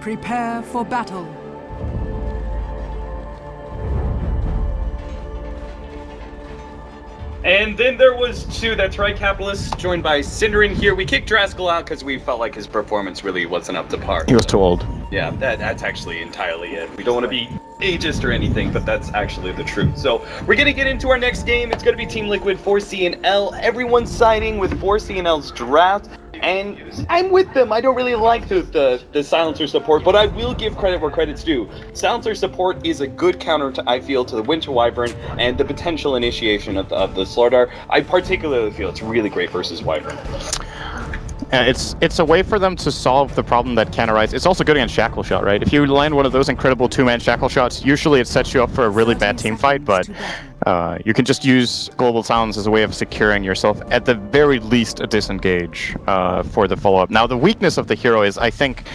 Prepare for battle. And then there was two, that's right, Capitalist, joined by Cinderin here. We kicked Draskell out because we felt like his performance really wasn't up to par. He was too old. Yeah, that's actually entirely it. We don't want to be ageist or anything, but that's actually the truth. So we're going to get into our next game. It's going to be Team Liquid, 4C and L. Everyone's siding with 4C and L's draft. And I'm with them. I don't really like the silencer support, but I will give credit where credit's due. Silencer support is a good counter, I feel, to the Winter Wyvern and the potential initiation of the Slardar. I particularly feel it's really great versus Wyvern. It's a way for them to solve the problem that can arise. It's also good against Shackle Shot, right? If you land one of those incredible two-man Shackle Shots, usually it sets you up for a really bad team fight, but you can just use Global Silence as a way of securing yourself, at the very least, a disengage for the follow-up. Now, the weakness of the hero is, I think,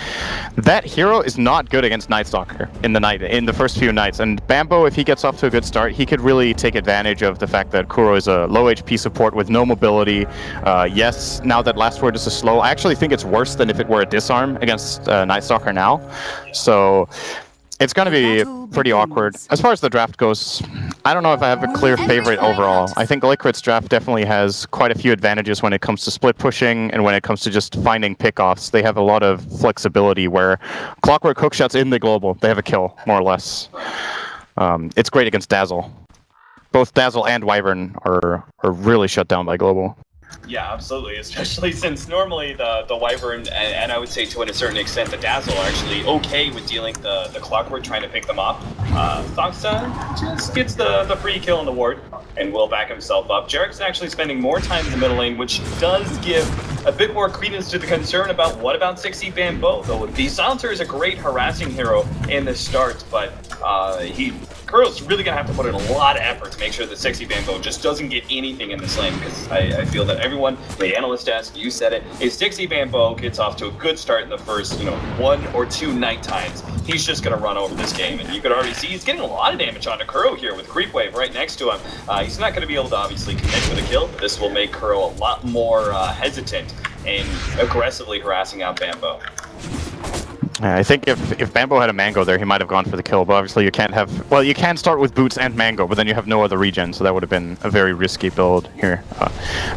that hero is not good against Night Stalker in the first few nights, and Bambo, if he gets off to a good start, he could really take advantage of the fact that Kuro is a low HP support with no mobility. Yes, now that Last Word is a slow, I actually think it's worse than if it were a disarm against Night Stalker now. So it's going to be pretty awkward. As far as the draft goes, I don't know if I have a clear favorite overall. I think Liquid's draft definitely has quite a few advantages when it comes to split pushing and when it comes to just finding pickoffs. They have a lot of flexibility where Clockwork Hookshots in the global, they have a kill, more or less. It's great against Dazzle. Both Dazzle and Wyvern are really shut down by global. Yeah, absolutely, especially since normally the Wyvern, and I would say to a certain extent the Dazzle, are actually okay with dealing the Clockwork, trying to pick them off. Thoxa just gets the free kill on the ward and will back himself up. Jarek's actually spending more time in the middle lane, which does give a bit more credence to the concern about what about 6E Bambo, though. The Silencer is a great harassing hero in the start, but Kuro's really going to have to put in a lot of effort to make sure that 6E Bambo just doesn't get anything in this lane, because I feel that everyone, the analyst asked, you said it, if 6E Bambo gets off to a good start in the first, 1 or 2 night times, he's just going to run over this game. And you could already see he's getting a lot of damage onto Kuro here with Creep Wave right next to him. He's not going to be able to obviously connect with a kill, but this will make Kuro a lot more hesitant in aggressively harassing out Bambo. I think if Bambo had a Mango there, he might have gone for the kill, but obviously you can't have... Well, you can start with Boots and Mango, but then you have no other regen, so that would have been a very risky build here.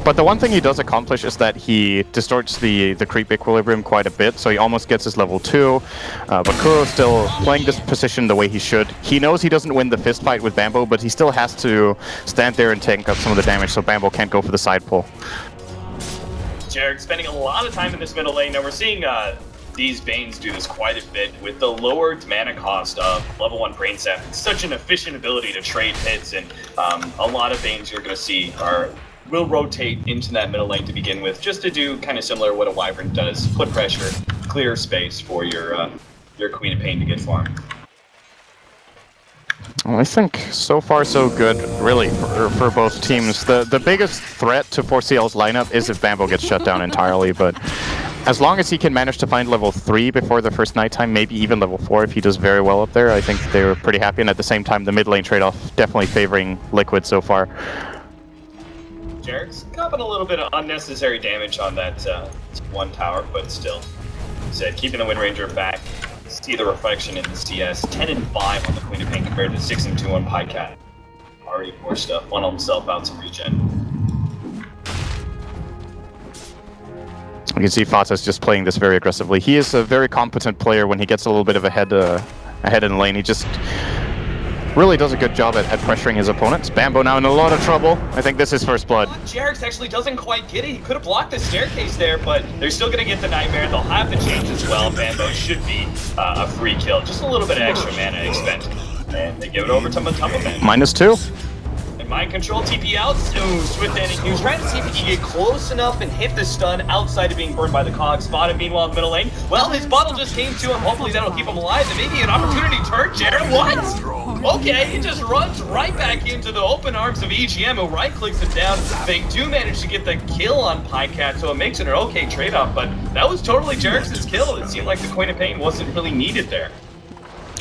But the one thing he does accomplish is that he distorts the creep equilibrium quite a bit, so he almost gets his level 2, but Kuro's still playing this position the way he should. He knows he doesn't win the fist fight with Bambo, but he still has to stand there and tank up some of the damage, so Bambo can't go for the side pull. Jarek spending a lot of time in this middle lane. Now we're seeing these Banes do this quite a bit with the lowered mana cost of level 1 Brain Sap. It's such an efficient ability to trade hits, and a lot of Banes you're going to see will rotate into that middle lane to begin with, just to do kind of similar to what a Wyvern does. Put pressure, clear space for your Queen of Pain to get farmed. Well, I think so far so good, really, for both teams. The biggest threat to 4CL's lineup is if Bambo gets shut down entirely, but as long as he can manage to find level 3 before the first nighttime, maybe even level 4 if he does very well up there, I think they were pretty happy, and at the same time the mid lane trade-off definitely favoring Liquid so far. Jarek's copping a little bit of unnecessary damage on that one tower, but still, said keeping the Wind Ranger back. See the reflection in the CS, 10 and 5 on the Queen of Pain compared to 6 and 2 on Pycat. Already poor stuff, won himself out some regen. You can see Fata's just playing this very aggressively. He is a very competent player when he gets a little bit of ahead in the lane. He just really does a good job at pressuring his opponents. Bambo now in a lot of trouble. I think this is first blood. Jarek's actually doesn't quite get it. He could have blocked the staircase there, but they're still going to get the Nightmare. They'll have to change as well. Bambo should be a free kill. Just a little bit of extra mana expended. And they give it over to Matumbaman. -2. Mind control, TP out. Ooh, Swift ending. He was trying to see if he could get close enough and hit the stun outside of being burned by the cog. Spotted meanwhile in the middle lane. Well, his bottle just came to him. Hopefully that'll keep him alive. And maybe an opportunity turn. Jared, what? Okay, he just runs right back into the open arms of EGM, who right-clicks him down. They do manage to get the kill on Pycat, so it makes it an okay trade-off. But that was totally Jarek's kill. It seemed like the Queen of Pain wasn't really needed there.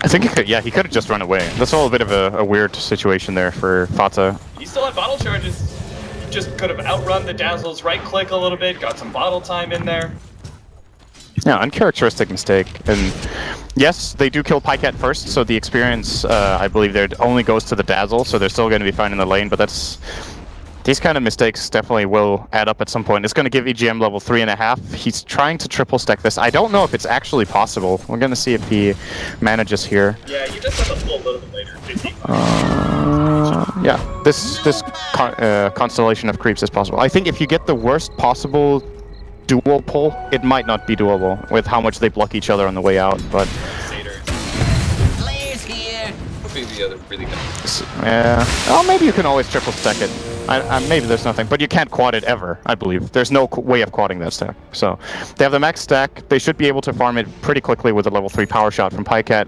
I think he could have just run away. That's all a bit of a weird situation there for Fata. He still had bottle charges. Just could have outrun the Dazzle's right click a little bit, got some bottle time in there. Yeah, uncharacteristic mistake. And yes, they do kill Pycat first, so the experience, I believe, there only goes to the Dazzle, so they're still going to be fine in the lane, but that's... These kind of mistakes definitely will add up at some point. It's going to give EGM level 3.5. He's trying to triple stack this. I don't know if it's actually possible. We're going to see if he manages here. Yeah, you just have a full little bit later. 55. Yeah, this constellation of creeps is possible. I think if you get the worst possible dual pull, it might not be doable with how much they block each other on the way out, but... Players here. Would be the other really good. Yeah. Oh, maybe you can always triple stack it. Maybe there's nothing, but you can't quad it ever, I believe. There's no way of quadding that stack. So, they have the max stack. They should be able to farm it pretty quickly with a level 3 power shot from Pycat,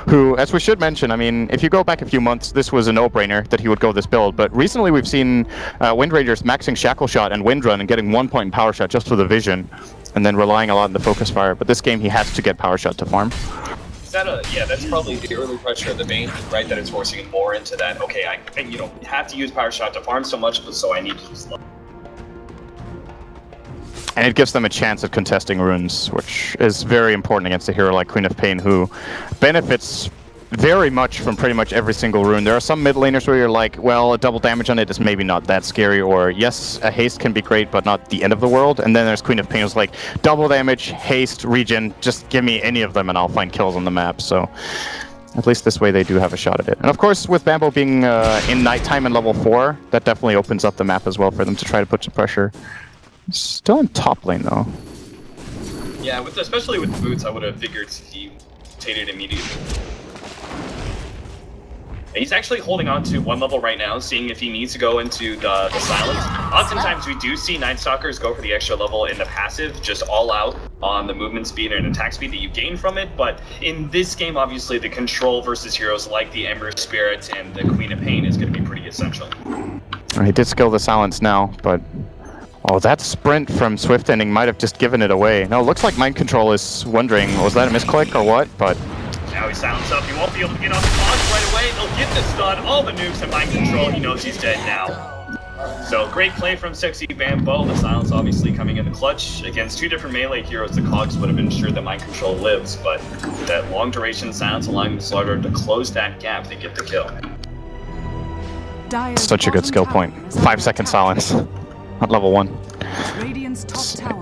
who, as we should mention, I mean, if you go back a few months, this was a no-brainer that he would go this build, but recently we've seen Wind Rangers maxing Shackle Shot and Wind Run and getting 1 point in power shot just for the vision, and then relying a lot on the focus fire, but this game he has to get power shot to farm. Yeah, that's probably the early pressure of the Bane, right? That it's forcing him more into that. Okay, I have to use power shot to farm so much, so I need to use. And it gives them a chance at contesting runes, which is very important against a hero like Queen of Pain, who benefits very much from pretty much every single rune. There are some mid laners where you're like, well, a double damage on it is maybe not that scary, or yes, a haste can be great, but not the end of the world. And then there's Queen of Pain who's like, double damage, haste, regen, just give me any of them and I'll find kills on the map. So at least this way they do have a shot at it. And of course, with Bambo being in nighttime and level 4, that definitely opens up the map as well for them to try to put some pressure. Still in top lane though. Yeah, especially with the boots, I would have figured he rotated immediately. He's actually holding on to 1 level right now, seeing if he needs to go into the silence. Oftentimes we do see Night Stalkers go for the extra level in the passive, just all out on the movement speed and attack speed that you gain from it, but in this game, obviously, the control versus heroes like the Ember Spirit and the Queen of Pain is going to be pretty essential. He did skill the silence now, but... Oh, that sprint from Swift Ending might have just given it away. No, it looks like Mind Control is wondering, was that a misclick or what? But... Now he's silenced up, he won't be able to get on the boss right away, he'll get the stun, all the nukes and Mind Control, he knows he's dead now. So great play from Sexy Bambo, the silence obviously coming in the clutch. Against 2 different melee heroes, the Cogs would have ensured that Mind Control lives, but that long duration silence allowing the Slaughter to close that gap to get the kill. Such a good skill point. 5-second silence at level 1.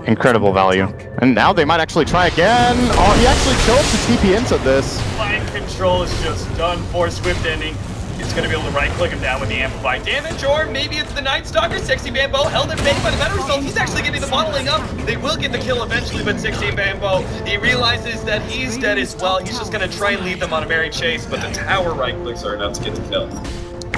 Incredible value. And now they might actually try again. Oh, he actually chose to TP into this. Mind Control is just done for Swift Ending. He's going to be able to right-click him down with the amplified damage, or maybe it's the Night Stalker. Sexy Bambo held in bay by the better result. He's actually getting the bottling up. They will get the kill eventually, but Sexy Bambo, he realizes that he's dead as well. He's just going to try and lead them on a merry chase, but the tower right-clicks are enough to get the kill.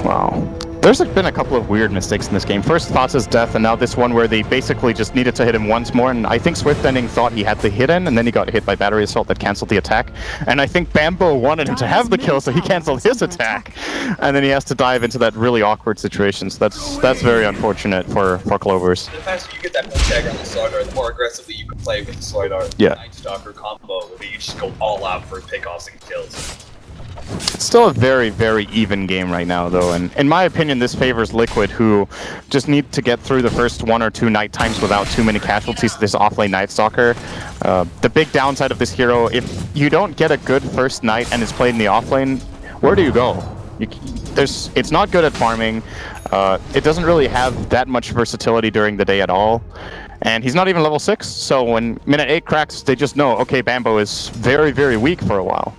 Wow. There's been a couple of weird mistakes in this game. First, Thoughts' death, and now this one where they basically just needed to hit him once more, and I think Swift Ending thought he had the hit in, and then he got hit by Battery Assault that canceled the attack. And I think Bambo wanted him to have the kill, so he canceled his attack. And then he has to dive into that really awkward situation, so that's very unfortunate for Clovers. The faster you get that tag on the Slaughter, the more aggressively you can play with the Slaughter. Yeah. The Night Stalker combo, where you just go all out for pickoffs and kills. It's still a very, very even game right now, though, and in my opinion, this favors Liquid, who just need to get through the first 1 or 2 night times without too many casualties to this offlane Night Stalker. The big downside of this hero, if you don't get a good first night and it's played in the offlane, where do you go? It's not good at farming. It doesn't really have that much versatility during the day at all. And he's not even level 6, so when minute 8 cracks, they just know, okay, Bambo is very, very weak for a while.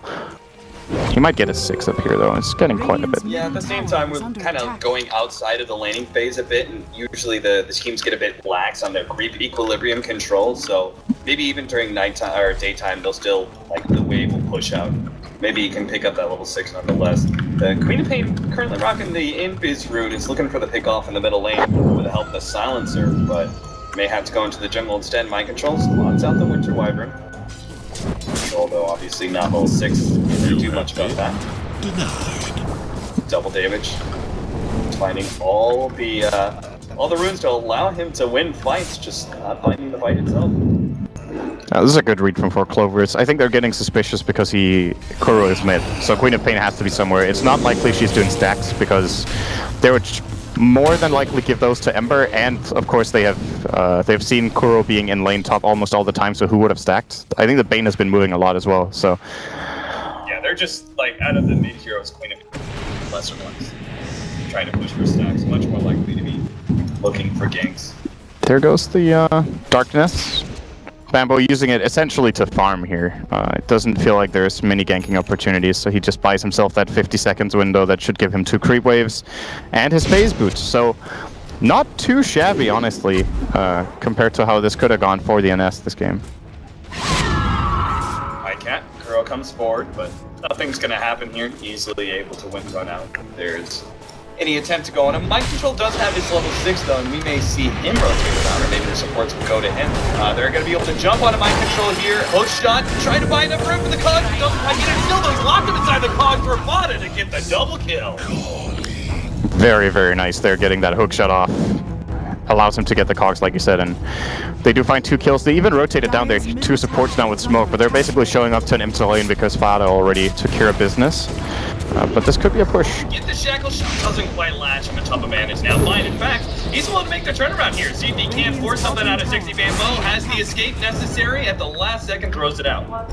He might get a 6 up here, though. It's getting quite a bit. Yeah, at the same time, we're kind of going outside of the laning phase a bit, and usually the teams get a bit lax on their creep equilibrium control, so maybe even during nighttime or daytime, they'll still, like, the wave will push out. Maybe you can pick up that level 6 nonetheless. The Queen of Pain currently rocking the Invis rune is looking for the pickoff in the middle lane with the help of the Silencer, but may have to go into the jungle instead. Mind Control locks out the Winter Wyvern. Although obviously not level 6, can't really do much about that. Denied. Double damage. Finding all the runes to allow him to win fights, just not finding the fight itself. This is a good read from 4 Clovers. I think they're getting suspicious because Kuro is mid, so Queen of Pain has to be somewhere. It's not likely she's doing stacks because they would more than likely give those to Ember, and of course they've seen Kuro being in lane top almost all the time, so who would have stacked? I think the Bane has been moving a lot as well, so... Yeah, they're just, like, out of the mid-heroes, Queen of lesser ones. Trying to push for stacks, much more likely to be looking for ganks. There goes the Darkness. Bambo using it essentially to farm here. It doesn't feel like there's many ganking opportunities, so he just buys himself that 50 seconds window that should give him 2 creep waves and his phase boots. So not too shabby, honestly, compared to how this could have gone for the NS this game. Cat, Kuro comes forward, but nothing's going to happen here. Easily able to win run out. There's any attempt to go on him. Mind Control does have his level 6 though, and we may see him rotate around, or maybe the supports will go to him. They're going to be able to jump onto Mind Control here. Hook shot, trying to buy enough room for the Cog. Doesn't quite get it. Still though, he's locked him inside the Cog for Fada to get the double kill. Very, very nice there, getting that hook shot off. Allows him to get the cogs, like you said, and they do find 2 kills. They even rotated down their 2 supports now with smoke, but they're basically showing up to an empty lane because Fada already took care of business. But this could be a push. Get the shackle shot, doesn't quite latch, and the top of man is now fine. In fact, he's willing to make the turnaround here. See if he can't force something out of 60 Bambo, has the escape necessary, at the last second throws it out.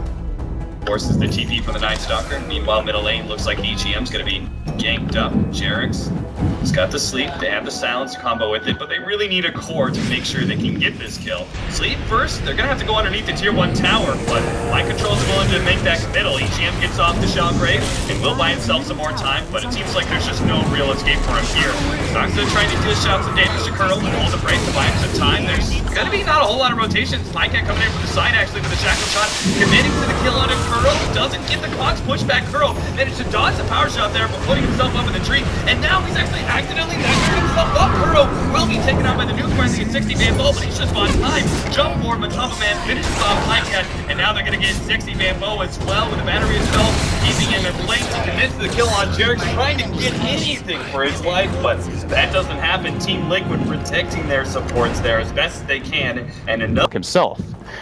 Forces the TP from the Night Stalker. Meanwhile, middle lane looks like EGM's gonna be ganked up. Jerix has got the sleep, they have the silence to combo with it, but they really need a core to make sure they can get this kill. Sleep first, they're gonna have to go underneath the tier 1 tower, but Mind Control's willing to make that committal. EGM gets off the Shockwave and will buy himself some more time, but it seems like there's just no real escape for him here. Soxa trying to dish out some damage to Curl, hold the break to buy him some time. There's gonna be not a whole lot of rotations. Mycat coming in from the side actually with the shackle shot, committing to the kill on him. Curl doesn't get the Cox pushback. Curl managed to dodge the power shot there, but putting himself up in the tree, and now he's actually accidentally cleared himself up. Curl will be taken out by the nuke rising at 60 Bambo, but he's just on time. Jump forward, Matapa Man finishes off Mycat, and now they're gonna get 60 Bambo as well with the battery itself, keeping him in place to commit to the kill on Jerix, trying to get anything for his life, but that doesn't happen. Team Liquid protecting their supports there as best as they can, and enough himself.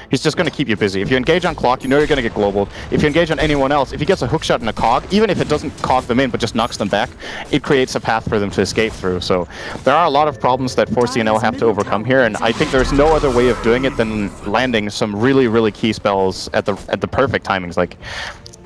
He's just going to keep you busy. If you engage on Clock, you know you're going to get global. If you engage on anyone else, if he gets a hook shot and a cog, even if it doesn't cog them in but just knocks them back, it creates a path for them to escape through. So there are a lot of problems that 4CNL have to overcome here, and I think there's no other way of doing it than landing some really, really key spells at the perfect timings. Like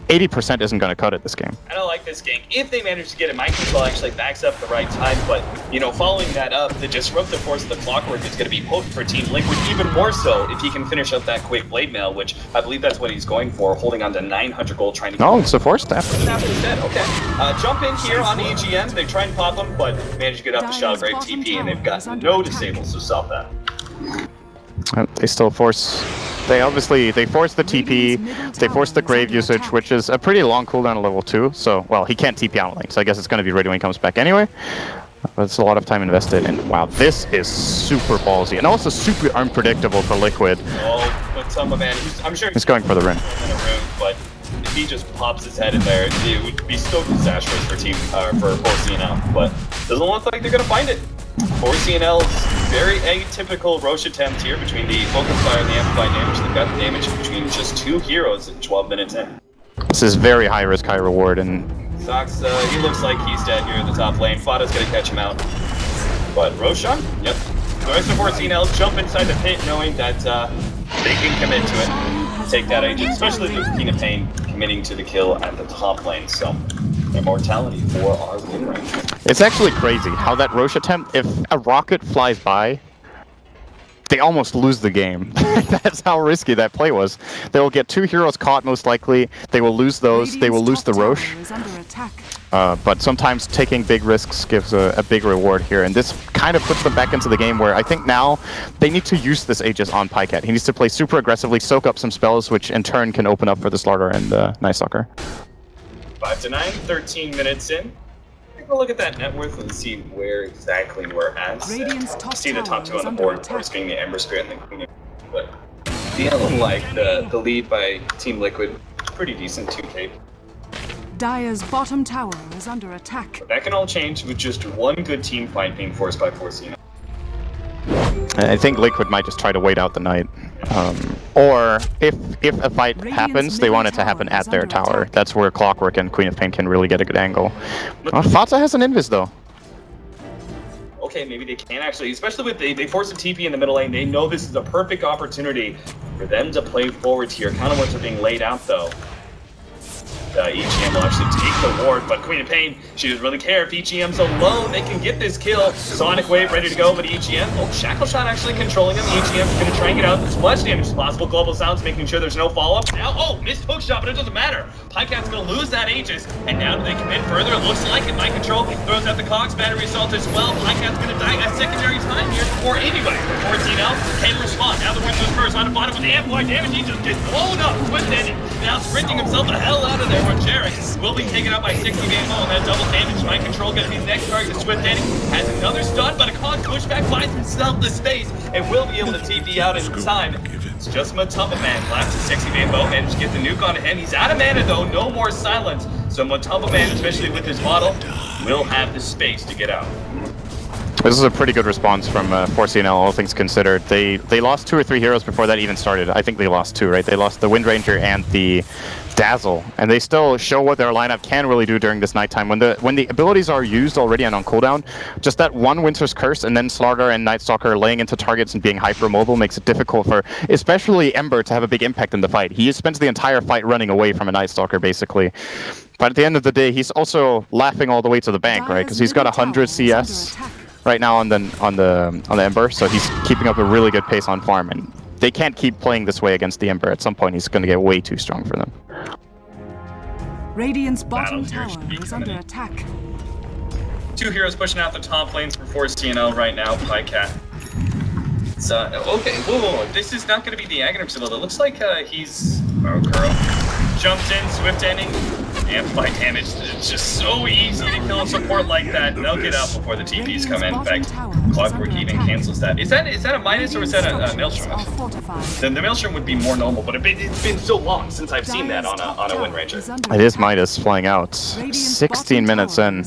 80% isn't going to cut it this game. I don't like this game. If they manage to get it, Mind Control actually backs up the right time, but, you know, following that up, the disruptive force of the Clockwork is going to be potent for Team Liquid, even more so if he can finish up that quick blade mail, which I believe that's what he's going for, holding on to 900 gold, trying to... No, it's a force staff. Okay. Jump in here on the EGM. They try and pop him, but manage to get up the Shotgrave TP, and they've got no disables to stop that. They still force... They force the TP, they force the Grave usage, which is a pretty long cooldown at level 2, so, well, he can't TP out lane, so I guess it's going to be ready when he comes back anyway. But it's a lot of time invested, and wow, this is super ballsy, and also super unpredictable for Liquid. Oh, but Samba Man, I'm sure he's going for the rune. But if he just pops his head in there, it would be so disastrous for 4CNL, but doesn't look like they're going to find it. 4CNL's very atypical Roche attempt here between the Focus Fire and the Amplified damage. They've got the damage between just 2 heroes in 12 minutes in. This is very high risk, high reward, and... Sox, he looks like he's dead here in the top lane. Fada's gonna catch him out. But Roshan? Yep. The rest of 4CNL jump inside the pit knowing that they can commit to it. Take that agent, especially if there's Keen of Pain committing to the kill at the top lane. So, immortality for our win range. It's actually crazy how that Roche attempt, if a rocket flies by, they almost lose the game. That's how risky that play was. They will get 2 heroes caught most likely, they will lose those, they will lose the Roche. But sometimes taking big risks gives a big reward here, and this kind of puts them back into the game where I think now they need to use this Aegis on Pycat. He needs to play super aggressively, soak up some spells, which in turn can open up for the Slaughter and Night Stalker. 5-9, 13 minutes in. Take a look at that net worth and see where exactly we're at. See the top 2 on the board, of course, being the Ember Spirit and the Queen. But feeling like the lead by Team Liquid is pretty decent, 2K. Dire's bottom tower is under attack. But that can all change with just one good team fight being forced by 4CNL. I think Liquid might just try to wait out the night. Or if a fight happens, they want it to happen at their tower. That's where Clockwork and Queen of Pain can really get a good angle. Fata has an invis though. okay, maybe they can actually, especially with they force a TP in the middle lane. They know this is a perfect opportunity for them to play forward here. Counterwards are being laid out though. EGM will actually take the ward, but Queen of Pain, she doesn't really care if EGM's alone. They can get this kill. Sonic Wave ready to go, but EGM, Shackle Shot actually controlling him. EGM's going to try and get out as much damage as possible. Global Sounds making sure there's no follow-up. Now, missed hook shot, but it doesn't matter. Pycat's going to lose that Aegis, and now do they commit further? It looks like it. Mind Control throws out the Cogs battery assault as well. Pycat's going to die a secondary time here, or anyway, 14L can respond. Now the Window's first on the bottom with the amplified damage. He just gets blown up. Swift ending. Now sprinting himself the hell out of there. Jarek will be taken out by 60 game on that double damage. Mind Control going to be the next target. The Swift ending has another stun, but a Cog pushback finds himself the space and will be able to TP out in time. It's just Matumba Man left to 60 game bow, managed to get the nuke on him. He's out of mana though, no more silence. So Matumba Man, especially with his model, will have the space to get out. This is a pretty good response from 4CNL, all things considered. They lost 2 or 3 heroes before that even started. I think they lost 2, right? They lost the Wind Ranger and the Dazzle, and they still show what their lineup can really do during this nighttime. When the abilities are used already and on cooldown, just that one Winter's Curse and then Slaughter and Night Stalker laying into targets and being hyper mobile makes it difficult for especially Ember to have a big impact in the fight. He spends the entire fight running away from a Night Stalker basically. But at the end of the day, he's also laughing all the way to the bank, right? Because he's got 100 CS right now on the Ember, so he's keeping up a really good pace on farm, and they can't keep playing this way against the Ember. At some point, he's going to get way too strong for them. Radiant's bottom tower is under attack. 2 heroes pushing out the top lanes for 4CNL right now. Pycat. So, okay, whoa. This is not going to be the Aghanim Citadel. It looks like he's... Oh, Kuro. Jumps in, Swift ending. Amplify damage. It's just so easy to kill a support like that. They'll get out before the TPs come in. In fact, Clockwork even cancels that. Is that a minus or is that a Maelstrom? Then the Maelstrom would be more normal, but it's been so long since I've seen that on a Wind Ranger. It is Midas flying out. 16 minutes in.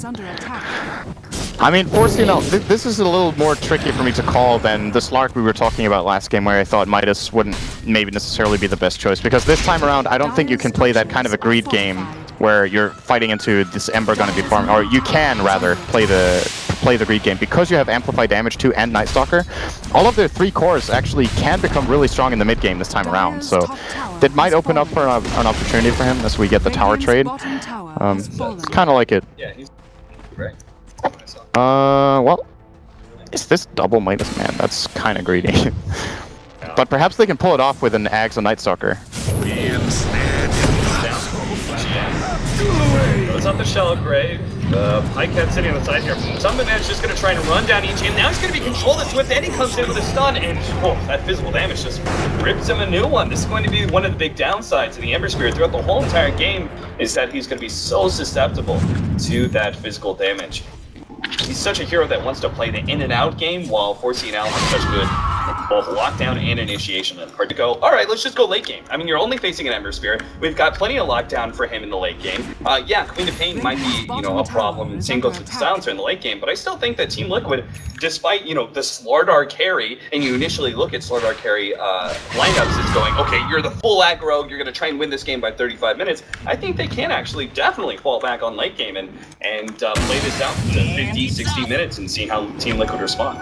I mean, 4CNL, this is a little more tricky for me to call than the Slark we were talking about last game, where I thought Midas wouldn't maybe necessarily be the best choice, because this time around, I don't think you can play that kind of a greed game where you're fighting into this Ember gonna be farming, or you can rather play the greed game, because you have amplified damage too and Night Stalker. All of their 3 cores actually can become really strong in the mid game this time around, so it might open up for an opportunity for him as we get the tower trade. Kind of like it. Yeah, he's right. Well, is this double Midas? Man, that's kind of greedy. But perhaps they can pull it off with an Ags and Night Stalker. Goes up the Shallow Grave. Pycat sitting on the side here. Sunman's just going to try and run down EGM. Now he's going to be controlled as Swift, and he comes in with a stun, and that physical damage just rips him a new one. This is going to be one of the big downsides of the Ember Spirit throughout the whole entire game, is that he's going to be so susceptible to that physical damage. He's such a hero that wants to play the in and out game, while 4CNL has such good both lockdown and initiation. And hard to go, all right, let's just go late game. I mean, you're only facing an Ember Spirit. We've got plenty of lockdown for him in the late game. Yeah, Queen of Pain might be, a problem, and same goes with the Silencer in the late game, but I still think that Team Liquid, despite, the Slardar carry, and you initially look at Slardar carry lineups as going, okay, you're the full aggro, you're going to try and win this game by 35 minutes. I think they can actually definitely fall back on late game and play this out to 50, 60 minutes and see how Team Liquid respond.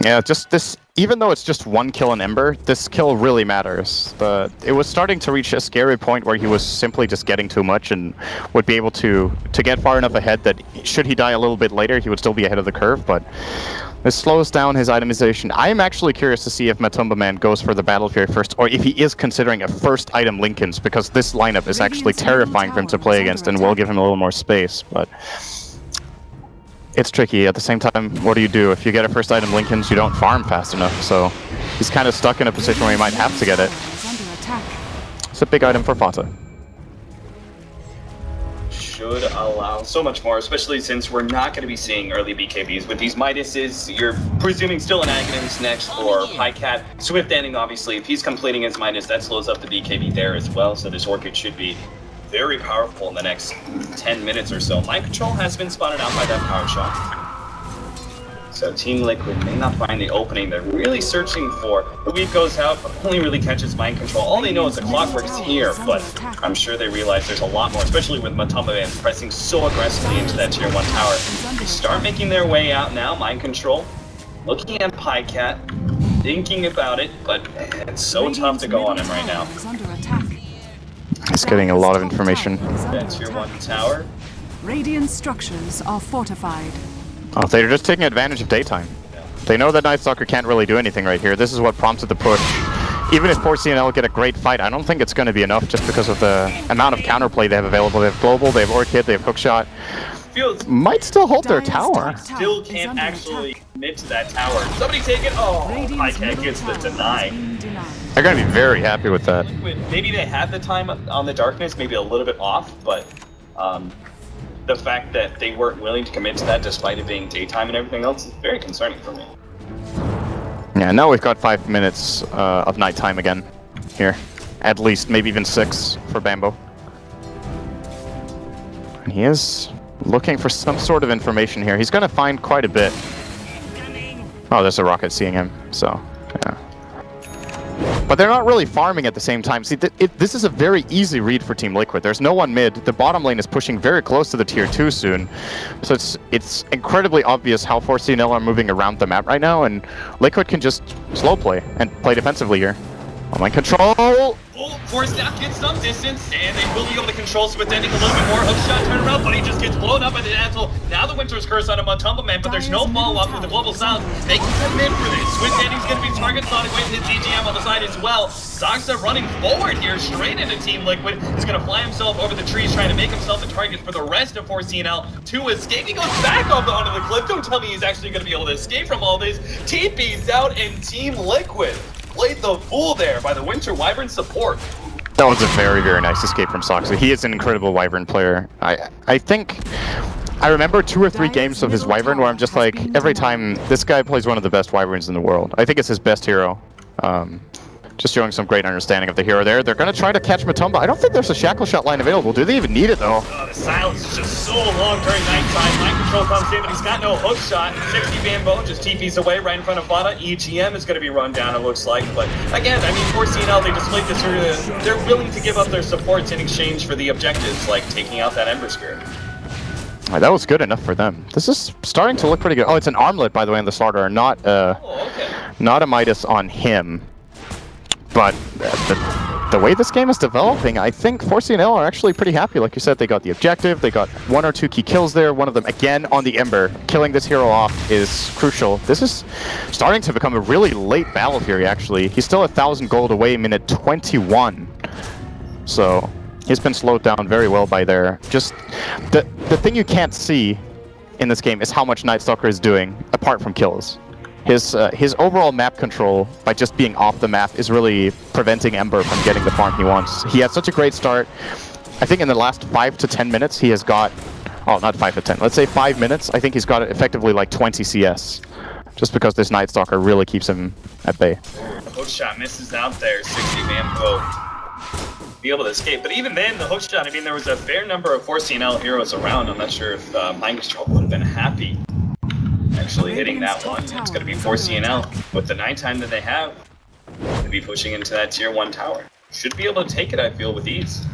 Yeah, just this, even though it's just 1 kill in Ember, this kill really matters. It was starting to reach a scary point where he was simply just getting too much and would be able to get far enough ahead that should he die a little bit later, he would still be ahead of the curve, but this slows down his itemization. I am actually curious to see if Matumba Man goes for the Battle Fury first, or if he is considering a first item Linken's, because this lineup is actually terrifying for him to play against and will give him a little more space, but it's tricky. At the same time, what do you do? If you get a first item Linken's, you don't farm fast enough, so he's kind of stuck in a position where he might have to get it. It's a big item for Fata. Should allow so much more, especially since we're not going to be seeing early BKBs. With these Midases, you're presuming still an Aghanim's next for Pycat. Swift ending, obviously, if he's completing his Midas, that slows up the BKB there as well, so this Orchid should be very powerful in the next 10 minutes or so. Mind Control has been spotted out by that power shot. So Team Liquid may not find the opening they're really searching for. The weave goes out, but only really catches mind control. All they know is the Clockwork's here, but I'm sure they realize there's a lot more, especially with Matumba Man pressing so aggressively into that tier 1 tower. They start making their way out now, mind control. Looking at Pycat, thinking about it, but it's so tough to go on him right now. He's getting a lot of information. That tier 1 tower. Radiant structures are fortified. Oh, they're just taking advantage of daytime. They know that Night Stalker can't really do anything right here. This is what prompted the push. Even if 4CNL get a great fight, I don't think it's going to be enough just because of the amount of counterplay they have available. They have Global, they have Orchid, they have Hookshot. Might still hold their tower. Still can't actually commit to that tower. Somebody take it. Oh, Pycat gets the deny. They're going to be very happy with that. Maybe they had the time on the darkness, maybe a little bit off, but the fact that they weren't willing to commit to that despite it being daytime and everything else is very concerning for me. Yeah, now we've got 5 minutes of nighttime again here. At least, maybe even 6 for Bambo. And he is looking for some sort of information here. He's going to find quite a bit. Oh, there's a rocket seeing him, so, yeah. But they're not really farming at the same time. See, this is a very easy read for Team Liquid. There's no one mid. The bottom lane is pushing very close to the tier 2 soon. So it's incredibly obvious how 4CNL are moving around the map right now, and Liquid can just slow play and play defensively here. Online control! Oh, Force Staff gets some distance, and they will be able to control Smith ending a little bit more. Hookshot turn around, but he just gets blown up by the Dazzle. Now the Winter's Curse on a Matumba Man, but there's no follow-up with the Global Sound. They can come in for this. Swift ending's going to be target Sonic with his EGM on the side as well. Soxa running forward here, straight into Team Liquid. He's going to fly himself over the trees, trying to make himself the target for the rest of 4CNL to escape. He goes back up onto the cliff. Don't tell me he's actually going to be able to escape from all this. TP's out, and Team Liquid played the fool there by the Winter Wyvern support. That was a very, very nice escape from Soxa. He is an incredible Wyvern player. I think I remember 2 or 3 games of his Wyvern where I'm just like, every time, this guy plays one of the best Wyverns in the world. I think it's his best hero. Just showing some great understanding of the hero there. They're going to try to catch Matumba. I don't think there's a Shackle Shot line available. Do they even need it, though? The silence is just so long during nighttime. Mind control comes in, but he's got no hook shot. 60 Bambo just TP's away right in front of Bada. EGM is going to be run down, it looks like. But again, I mean, 4CNL, they displayed this earlier. They're willing to give up their supports in exchange for the objectives, like taking out that Ember Spirit. That was good enough for them. This is starting to look pretty good. Oh, it's an armlet, by the way, on the Slaughter, not not a Midas on him. But the way this game is developing, I think 4CNL are actually pretty happy. Like you said, they got the objective, they got 1 or 2 key kills there, one of them again on the Ember. Killing this hero off is crucial. This is starting to become a really late battle here, actually. He's still 1,000 gold away, minute 21. So he's been slowed down very well by there. Just the thing you can't see in this game is how much Night Stalker is doing, apart from kills. His overall map control, by just being off the map, is really preventing Ember from getting the farm he wants. He had such a great start. I think in the last 5 to 10 minutes, he has got... Oh, not 5 to 10. Let's say 5 minutes. I think he's got effectively like 20 CS. Just because this Night Stalker really keeps him at bay. Hookshot misses out there. 60 Bambo be able to escape. But even then, the hookshot, I mean, there was a fair number of 4CNL heroes around. I'm not sure if Mind Control would have been happy actually hitting that one. It's going to be 4CNL with the nighttime that they have to be pushing into that tier 1 tower. Should be able to take it, I feel, with ease.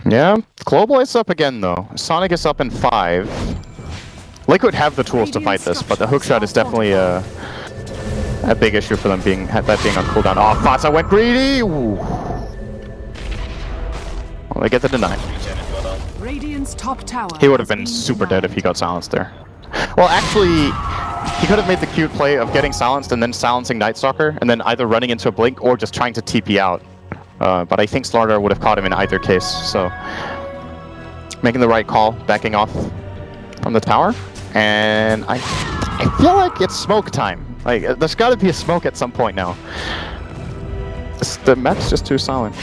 Yeah, Global is up again though. Sonic is up in 5. Liquid have the tools to fight this, but the hookshot is definitely a big issue for them being on cooldown. Oh, Fasa went greedy! Ooh. Well, they get the deny. Top tower he would have been super dead if he got silenced there. Well, actually, he could have made the cute play of getting silenced and then silencing Night Stalker, and then either running into a blink or just trying to TP out. But I think Slaughter would have caught him in either case, so... Making the right call, backing off from the tower. And I feel like it's smoke time. Like, there's gotta be a smoke at some point now. The map's just too silent.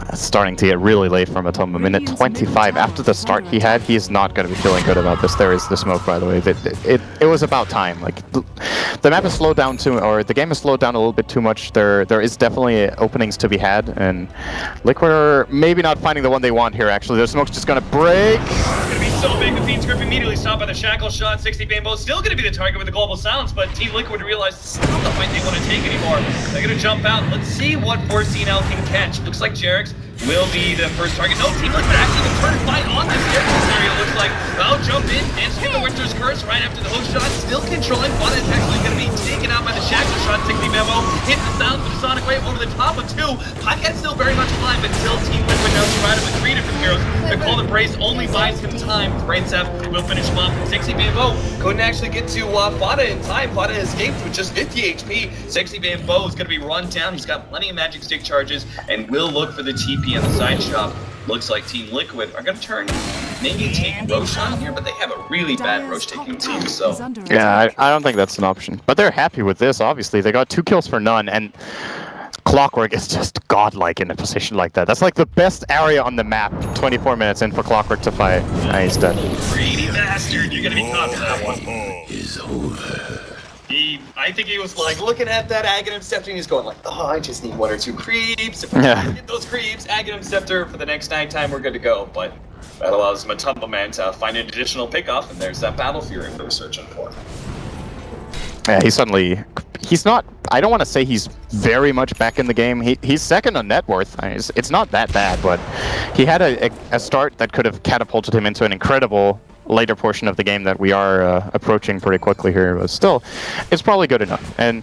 It's starting to get really late from Matumba. Minute 25. After the start he had, he's not going to be feeling good about this. There is the smoke, by the way. It was about time. Like, the map is slowed down too, or the game is slowed down a little bit too much. There is definitely openings to be had, and Liquid are maybe not finding the one they want here. Actually, the smoke's just going to break. It's going to be so big, the Fiend's Grip immediately stopped by the Shackle Shot. 60 Bambo still going to be the target with the Global Silence, but Team Liquid realized this is not the fight they want to take anymore. They're going to jump out. Let's see what 4CNL can catch. Looks like Jerix will be the first target. No, Team Liquid actually can turn a fight on this Jerix scenario. Looks like, well, jump in, and get the Winter's Curse right after the hook shot. Still controlling, but it's actually going to be taken out by the Shackle Shot. 60 Bambo hit the sound of Sonic Wave over the top of 2. Podcat's still very much alive until Team Liquid now surrounded with 3 different heroes. The Cold Embrace only buys him time. Brainsap will finish him off. 60 Bambo couldn't actually get to Fada in time. Fada escaped with just 50 HP. 60 Bambo is going to be run down. He's got plenty of magic stick charges and will look for the TP on the side shop. Looks like Team Liquid are going to turn, maybe take Roshan here, but they have a really bad Rosh taking team, so... Yeah, I don't think that's an option. But they're happy with this, obviously. They got 2 kills for none, and Clockwork is just godlike in a position like that. That's like the best area on the map, 24 minutes in for Clockwork to fight. He's dead. Greedy bastard, you're going to be caught for that one. Is over. I think he was like looking at that Aghanim Scepter and he's going like, oh, I just need 1 or 2 creeps. If I can get those creeps, Aghanim Scepter for the next nighttime, we're good to go. But that allows Matumba Man to find an additional pickup, and there's that Battle Fury we're searching for. Yeah, he's not, I don't want to say he's very much back in the game. He's second on net worth. It's not that bad, but he had a start that could have catapulted him into an incredible later portion of the game that we are approaching pretty quickly here, but still, it's probably good enough. And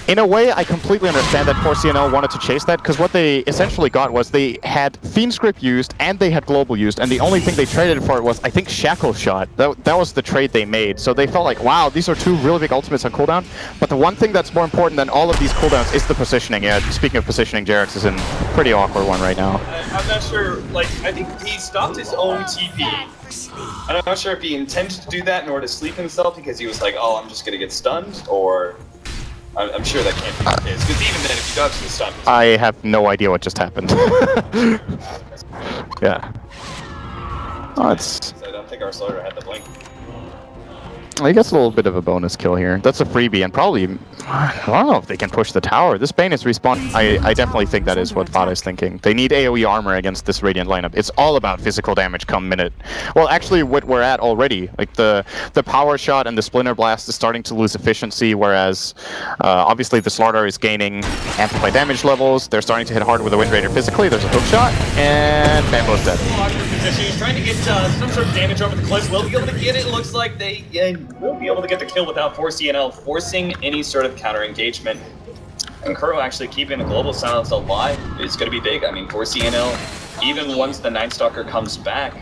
in a way, I completely understand that 4CNL wanted to chase that, because what they essentially got was they had Fiend's Grip used and they had Global used, and the only thing they traded for it was, I think, Shackle Shot. That was the trade they made. So they felt like, wow, these are 2 really big ultimates on cooldown. But the one thing that's more important than all of these cooldowns is the positioning. Yeah, speaking of positioning, Jerix is in a pretty awkward one right now. I'm not sure, like, I think he stopped his own TP. I'm not sure if he intended to do that in order to sleep himself because he was like, oh, I'm just going to get stunned, or... I'm sure that can't be the case, because even then, if he dodges the stun... I have no idea what just happened. Yeah. Oh, it's... I don't think our Slaughter had the blink. He gets a little bit of a bonus kill here. That's a freebie, and probably... I don't know if they can push the tower. This Bane is respawn. I definitely think that is what Fada is thinking. They need AoE armor against this Radiant lineup. It's all about physical damage come minute. Well, actually, what we're at already, like the Power Shot and the Splinter Blast is starting to lose efficiency, whereas obviously the Slaughter is gaining amplified damage levels. They're starting to hit hard with the Wind Raider physically. There's a hook shot, and Bambo's dead. He's trying to get some sort of damage over the cliff. Will be able to get it. Looks like they will be able to get the kill without 4CNL forcing any sort of counter engagement. And Kuro actually keeping the Global Silence alive is going to be big. I mean, 4CNL, even once the Night Stalker comes back,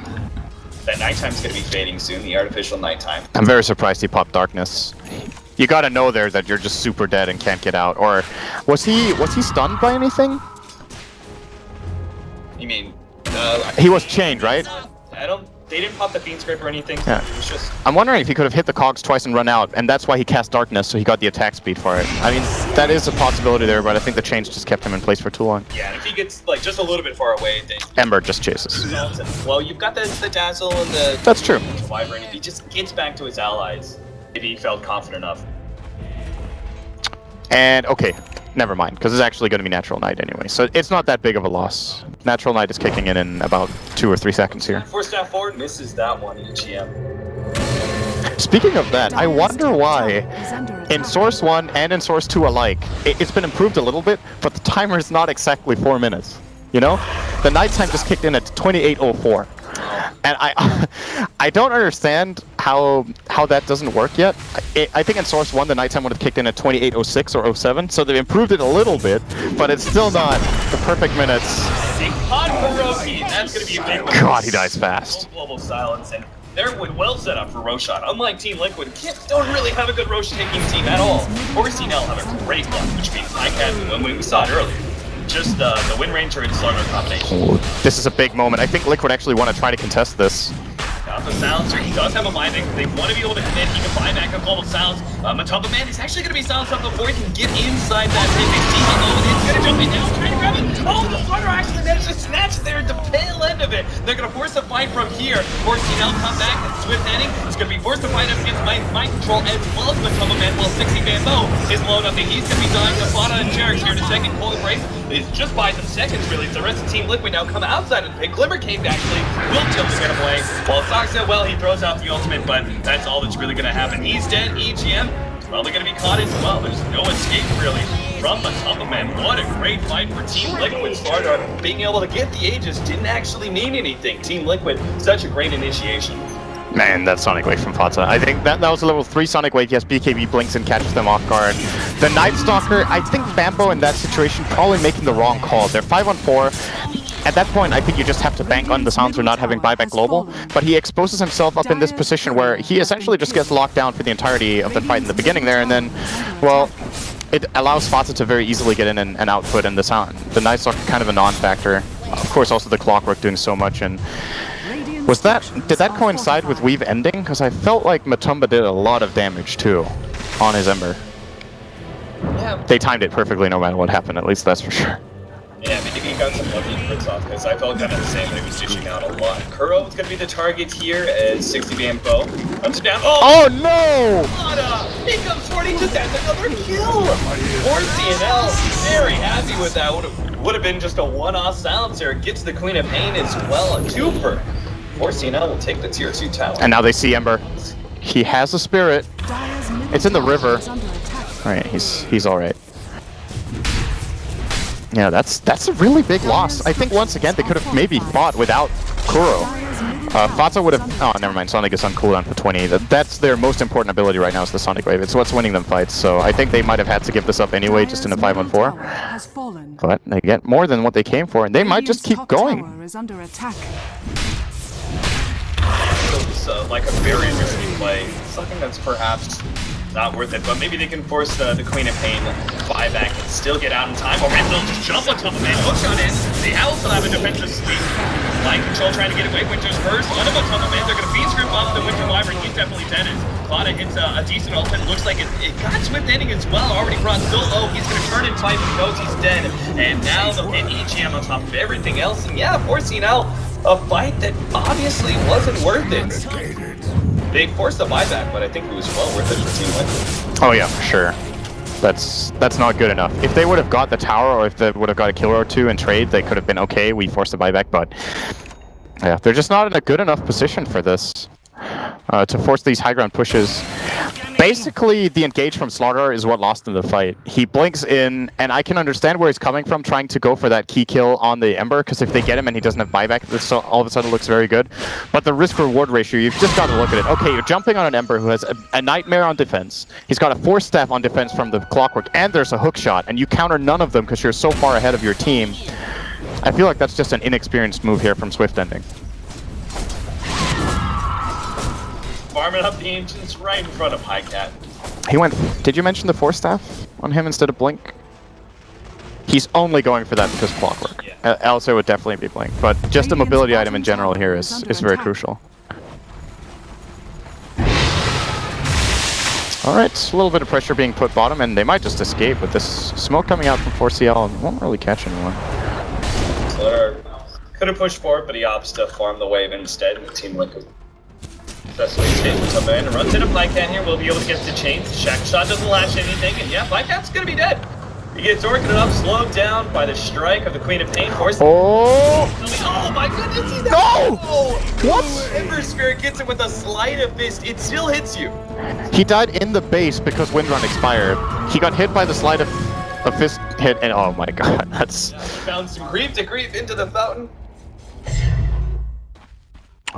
that nighttime's going to be fading soon, the artificial nighttime. I'm very surprised he popped Darkness. You gotta know there that you're just super dead and can't get out. Or was he stunned by anything? You mean... he was chained, right? They didn't pop the Fiend's Grip or anything. Yeah. It was just... I'm wondering if he could have hit the cogs twice and run out, and that's why he cast Darkness, so he got the attack speed for it. I mean, that is a possibility there, but I think the chains just kept him in place for too long. Yeah, and if he gets like just a little bit far away, then... Ember just chases. Well, you've got the Dazzle and the... That's true. Wyvern. If he just gets back to his allies, if he felt confident enough. And, okay, never mind, because it's actually going to be Natural Night anyway, so it's not that big of a loss. Natural Night is kicking in about 2 or 3 seconds here. First step forward, misses that one in GM. Speaking of that, I wonder why in Source 1 and in Source 2 alike, it's been improved a little bit, but the timer is not exactly 4 minutes, you know? The nighttime just kicked in at 28:04. And I don't understand how that doesn't work yet. I think in Source 1 the nighttime would have kicked in at 28:06 or 07, so they've improved it a little bit, but it's still not the perfect minutes. That's going to be a big one. God, he dies fast. Global Silence, and they're well set up for Roshan. Unlike Team Liquid, Kips don't really have a good Rosh taking team at all. 4CNL have a great one, which means when we saw it earlier. Just the Wind Ranger and Slaughter combination. Oh, this is a big moment. I think Liquid actually want to try to contest this. The Silencer, he does have a mind. They want to be able to commit. He can buy back a Global Silence. Matumba Man is actually going to be silenced up before he can get inside that thing. They see him. Oh, he's going to jump in now, trying to grab it. Oh, the Slaughter actually managed to snatch there at the tail end of it. They're going to force a fight from here. 4CNL come back and Swift Heading is going to be forced to fight up against Mind Control as well as Matumba Man, while 60 Bambo is low enough that he's going to be dying to Fada and Jerix here in a second. Cold Embrace is just buys him seconds really. The rest of Team Liquid now come outside of the pick. Glimmer Cave actually will be able to get him away. While Soxa, well, he throws out the ultimate, but that's all that's really going to happen. He's dead. EGM is probably going to be caught as well. There's no escape really from the top of man. What a great fight for Team Liquid. Slardar being able to get the Aegis didn't actually mean anything. Team Liquid, such a great initiation. Man, that Sonic Wave from Fata. I think that was a level 3 Sonic Wave. Yes, BKB blinks and catches them off guard. The Night Stalker, I think Bambo in that situation probably making the wrong call. They're 5-on-4. At that point, I think you just have to bank on the Sounds for not having buyback global, but he exposes himself up in this position where he essentially just gets locked down for the entirety of the fight in the beginning there, and then, well, it allows Fata to very easily get in and output, and the Night Stalker kind of a non-factor. Of course, also the Clockwork doing so much, and did that coincide with Weave ending? Because I felt like Matumba did a lot of damage too on his Ember. Yeah. They timed it perfectly no matter what happened, at least that's for sure. Yeah, I think he got some lucky crits off, because I felt kind of the same when he was dishing out a lot. Kuro is going to be the target here as 60 Bambo comes down. Oh no! He comes forward, he just has another kill! Poor CNL, very happy with that. Would have been just a one-off silencer. Gets the Queen of Pain as well, a 2-per. Poor CNL will take the tier 2 tower. And now they see Ember. He has a spirit. It's in the river. Alright, he's alright. Yeah, that's a really big loss. I think once again they could have maybe fought without Kuro. Fata would have... Oh, never mind. Sonic is on cooldown for 20. That's their most important ability right now is the Sonic Wave. It's what's winning them fights. So I think they might have had to give this up anyway, just in a 5-on-4. But they get more than what they came for, and they might just keep going. It's like a very risky play. Something that's perhaps not worth it, but maybe they can force the Queen of Pain buyback and still get out in time. Or they'll just jump on top of man, hookshot in. They also have a defensive sweep. Line control trying to get away. Winter's first. On him on top of man. They're going to feed script off the Winter Wyvern. He's definitely dead. Claudia hits a decent ultimate. Looks like it got swift ending as well. Already brought so low. He's going to turn and fight, but he knows he's dead. And now they'll hit EGM on top of everything else. And yeah, forcing out a fight that obviously wasn't worth it. They forced the buyback, but I think it was well worth it for Team Liquid. Oh yeah, for sure. That's not good enough. If they would have got the tower, or if they would have got a kill or two in trade, they could have been okay. We forced the buyback, but yeah, they're just not in a good enough position for this to force these high ground pushes. Basically, the engage from Slaughter is what lost them the fight. He blinks in, and I can understand where he's coming from, trying to go for that key kill on the Ember, because if they get him and he doesn't have buyback, this all of a sudden looks very good. But the risk-reward ratio, you've just got to look at it. Okay, you're jumping on an Ember who has a Nightmare on defense. He's got a Force Staff on defense from the Clockwork, and there's a hook shot, and you counter none of them because you're so far ahead of your team. I feel like that's just an inexperienced move here from Swift Ending. Farming up the ancients right in front of Highcat. He went... Did you mention the Force Staff on him instead of Blink? He's only going for that because Clockwork. Yeah. Else it would definitely be Blink. But just a mobility item in general here is very crucial. Alright, a little bit of pressure being put bottom, and they might just escape with this smoke coming out from 4CL and won't really catch anyone. Could have pushed forward, but he opts to farm the wave instead, and the Team Liquid successfully escapes with man and runs into Flycat here. We'll be able to get the chains. Shackle shot doesn't lash anything, and yeah, Flycat's gonna be dead. He gets orchid up, slowed down by the strike of the Queen of Pain. Oh my goodness, he's no! What? Ember Spirit gets it with a sleight of fist. It still hits you. He died in the base because Windrun expired. He got hit by the sleight of a fist hit, and oh my god, that's... Yeah, found some creep to creep into the fountain.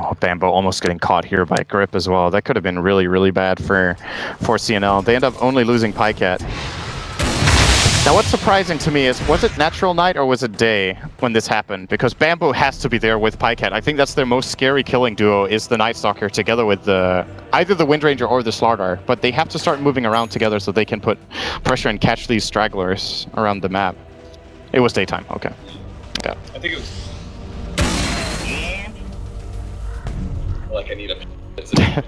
Oh, Bambo almost getting caught here by Grip as well. That could have been really, really bad for CNL. They end up only losing Pycat. Now what's surprising to me is, was it natural night or was it day when this happened? Because Bamboo has to be there with Pycat. I think that's their most scary killing duo, is the Night Stalker together with either the Wind Ranger or the Slardar. But they have to start moving around together so they can put pressure and catch these stragglers around the map. It was daytime, okay. Yeah. I think it was... like I need a... yeah.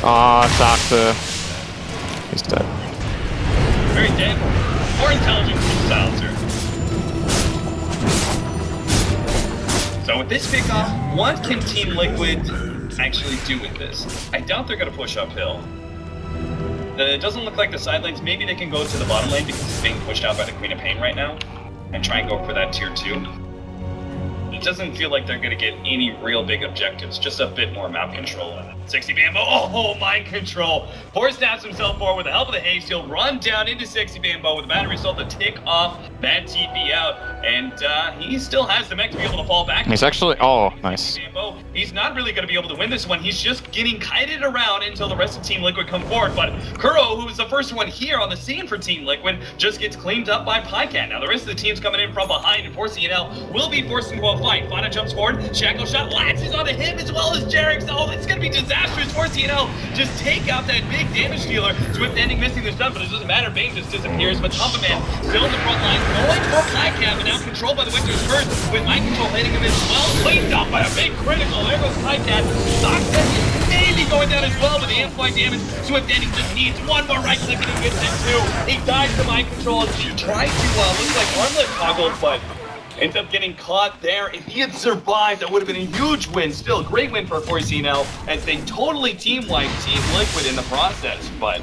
Aw, Saksa. He's dead. Very dead. More intelligent silencer. So with this pickoff, what can Team Liquid actually do with this? I doubt they're going to push uphill. It doesn't look like the side lanes. Maybe they can go to the bottom lane because it's being pushed out by the Queen of Pain right now. and try and go for that tier 2. It doesn't feel like they're going to get any real big objectives, just a bit more map control. 60 Bambo, oh, mind control. Force snaps himself forward with the help of the haste. He'll run down into 60 Bambo with a bad result to tick off that TP out. And he still has the mech to be able to fall back. He's actually, oh, nice. Bambo, he's not really going to be able to win this one. He's just getting kited around until the rest of Team Liquid come forward. But Kuro, who is the first one here on the scene for Team Liquid, just gets cleaned up by Pycat. Now the rest of the team's coming in from behind, and 4CNL will be forced into a fight. Fana jumps forward, Shackle shot latches onto him as well as Jarek. Oh, it's going to be disastrous. 4CNL just take out that big damage dealer. Swift ending missing the stun, but it doesn't matter. Bane just disappears. But Man still in the front line, going for Pycat, but now controlled by the Winters first, with mind control hitting him as well. Cleaned up by a big critical. There goes Pycat. Stockton is maybe going down as well, but the amplified damage. Swift ending just needs one more right click and he gets it too. He dies to mind control as he tried to looks like armlet toggle, but ends up getting caught there. If he had survived, that would have been a huge win. Still, a great win for 4CNL as they totally team-wiped Team Liquid in the process. But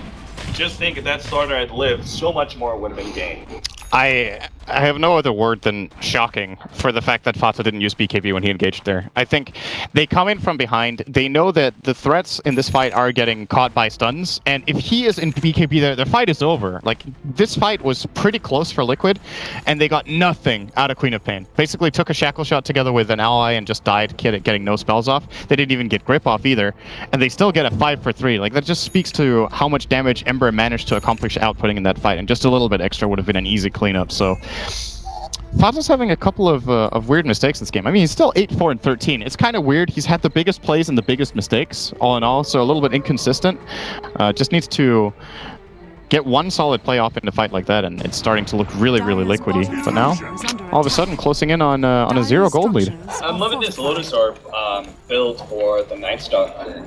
just think if that starter had lived, so much more would have been gained. I have no other word than shocking for the fact that Fata didn't use BKB when he engaged there. I think they come in from behind. They know that the threats in this fight are getting caught by stuns, and if he is in BKB there, their fight is over. Like, this fight was pretty close for Liquid, and they got nothing out of Queen of Pain. Basically took a shackle shot together with an ally and just died, getting no spells off. They didn't even get grip off either, and they still get a 5 for 3. Like, that just speaks to how much damage Ember managed to accomplish outputting in that fight, and just a little bit extra would have been an easy cleanup. So Fata's having a couple of weird mistakes this game. I mean, he's still 8-4 and 13. It's kind of weird. He's had the biggest plays and the biggest mistakes, all in all, so a little bit inconsistent. Just needs to get one solid play off in a fight like that, and it's starting to look really, really liquidy. But now, all of a sudden, closing in on a 0 gold lead. I'm loving this Lotus Orb build for the Night Stalker.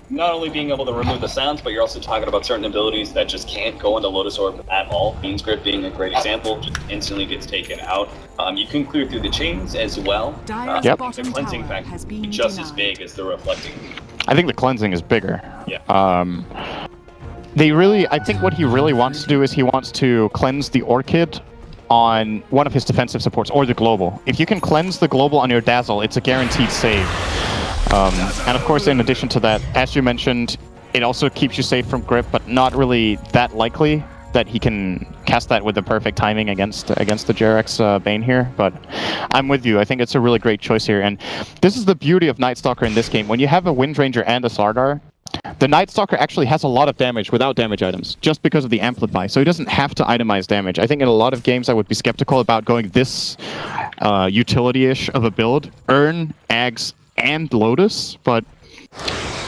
Not only being able to remove the sounds, but you're also talking about certain abilities that just can't go into Lotus Orb at all. Beans Grip being a great example, just instantly gets taken out. You can clear through the chains as well. Yep. The cleansing effect is just as big as the reflecting. I think the cleansing is bigger. Yeah. I think what he really wants to do is he wants to cleanse the Orchid on one of his defensive supports, or the Global. If you can cleanse the Global on your Dazzle, it's a guaranteed save. And of course, in addition to that, as you mentioned, it also keeps you safe from grip, but not really that likely that he can cast that with the perfect timing against the Jarek's Bane here. But I'm with you. I think it's a really great choice here. And this is the beauty of Night Stalker in this game. When you have a Wind Ranger and a Slardar, the Night Stalker actually has a lot of damage without damage items, just because of the Amplify, so he doesn't have to itemize damage. I think in a lot of games I would be skeptical about going this utility-ish of a build. Urn, Ags, and Lotus, but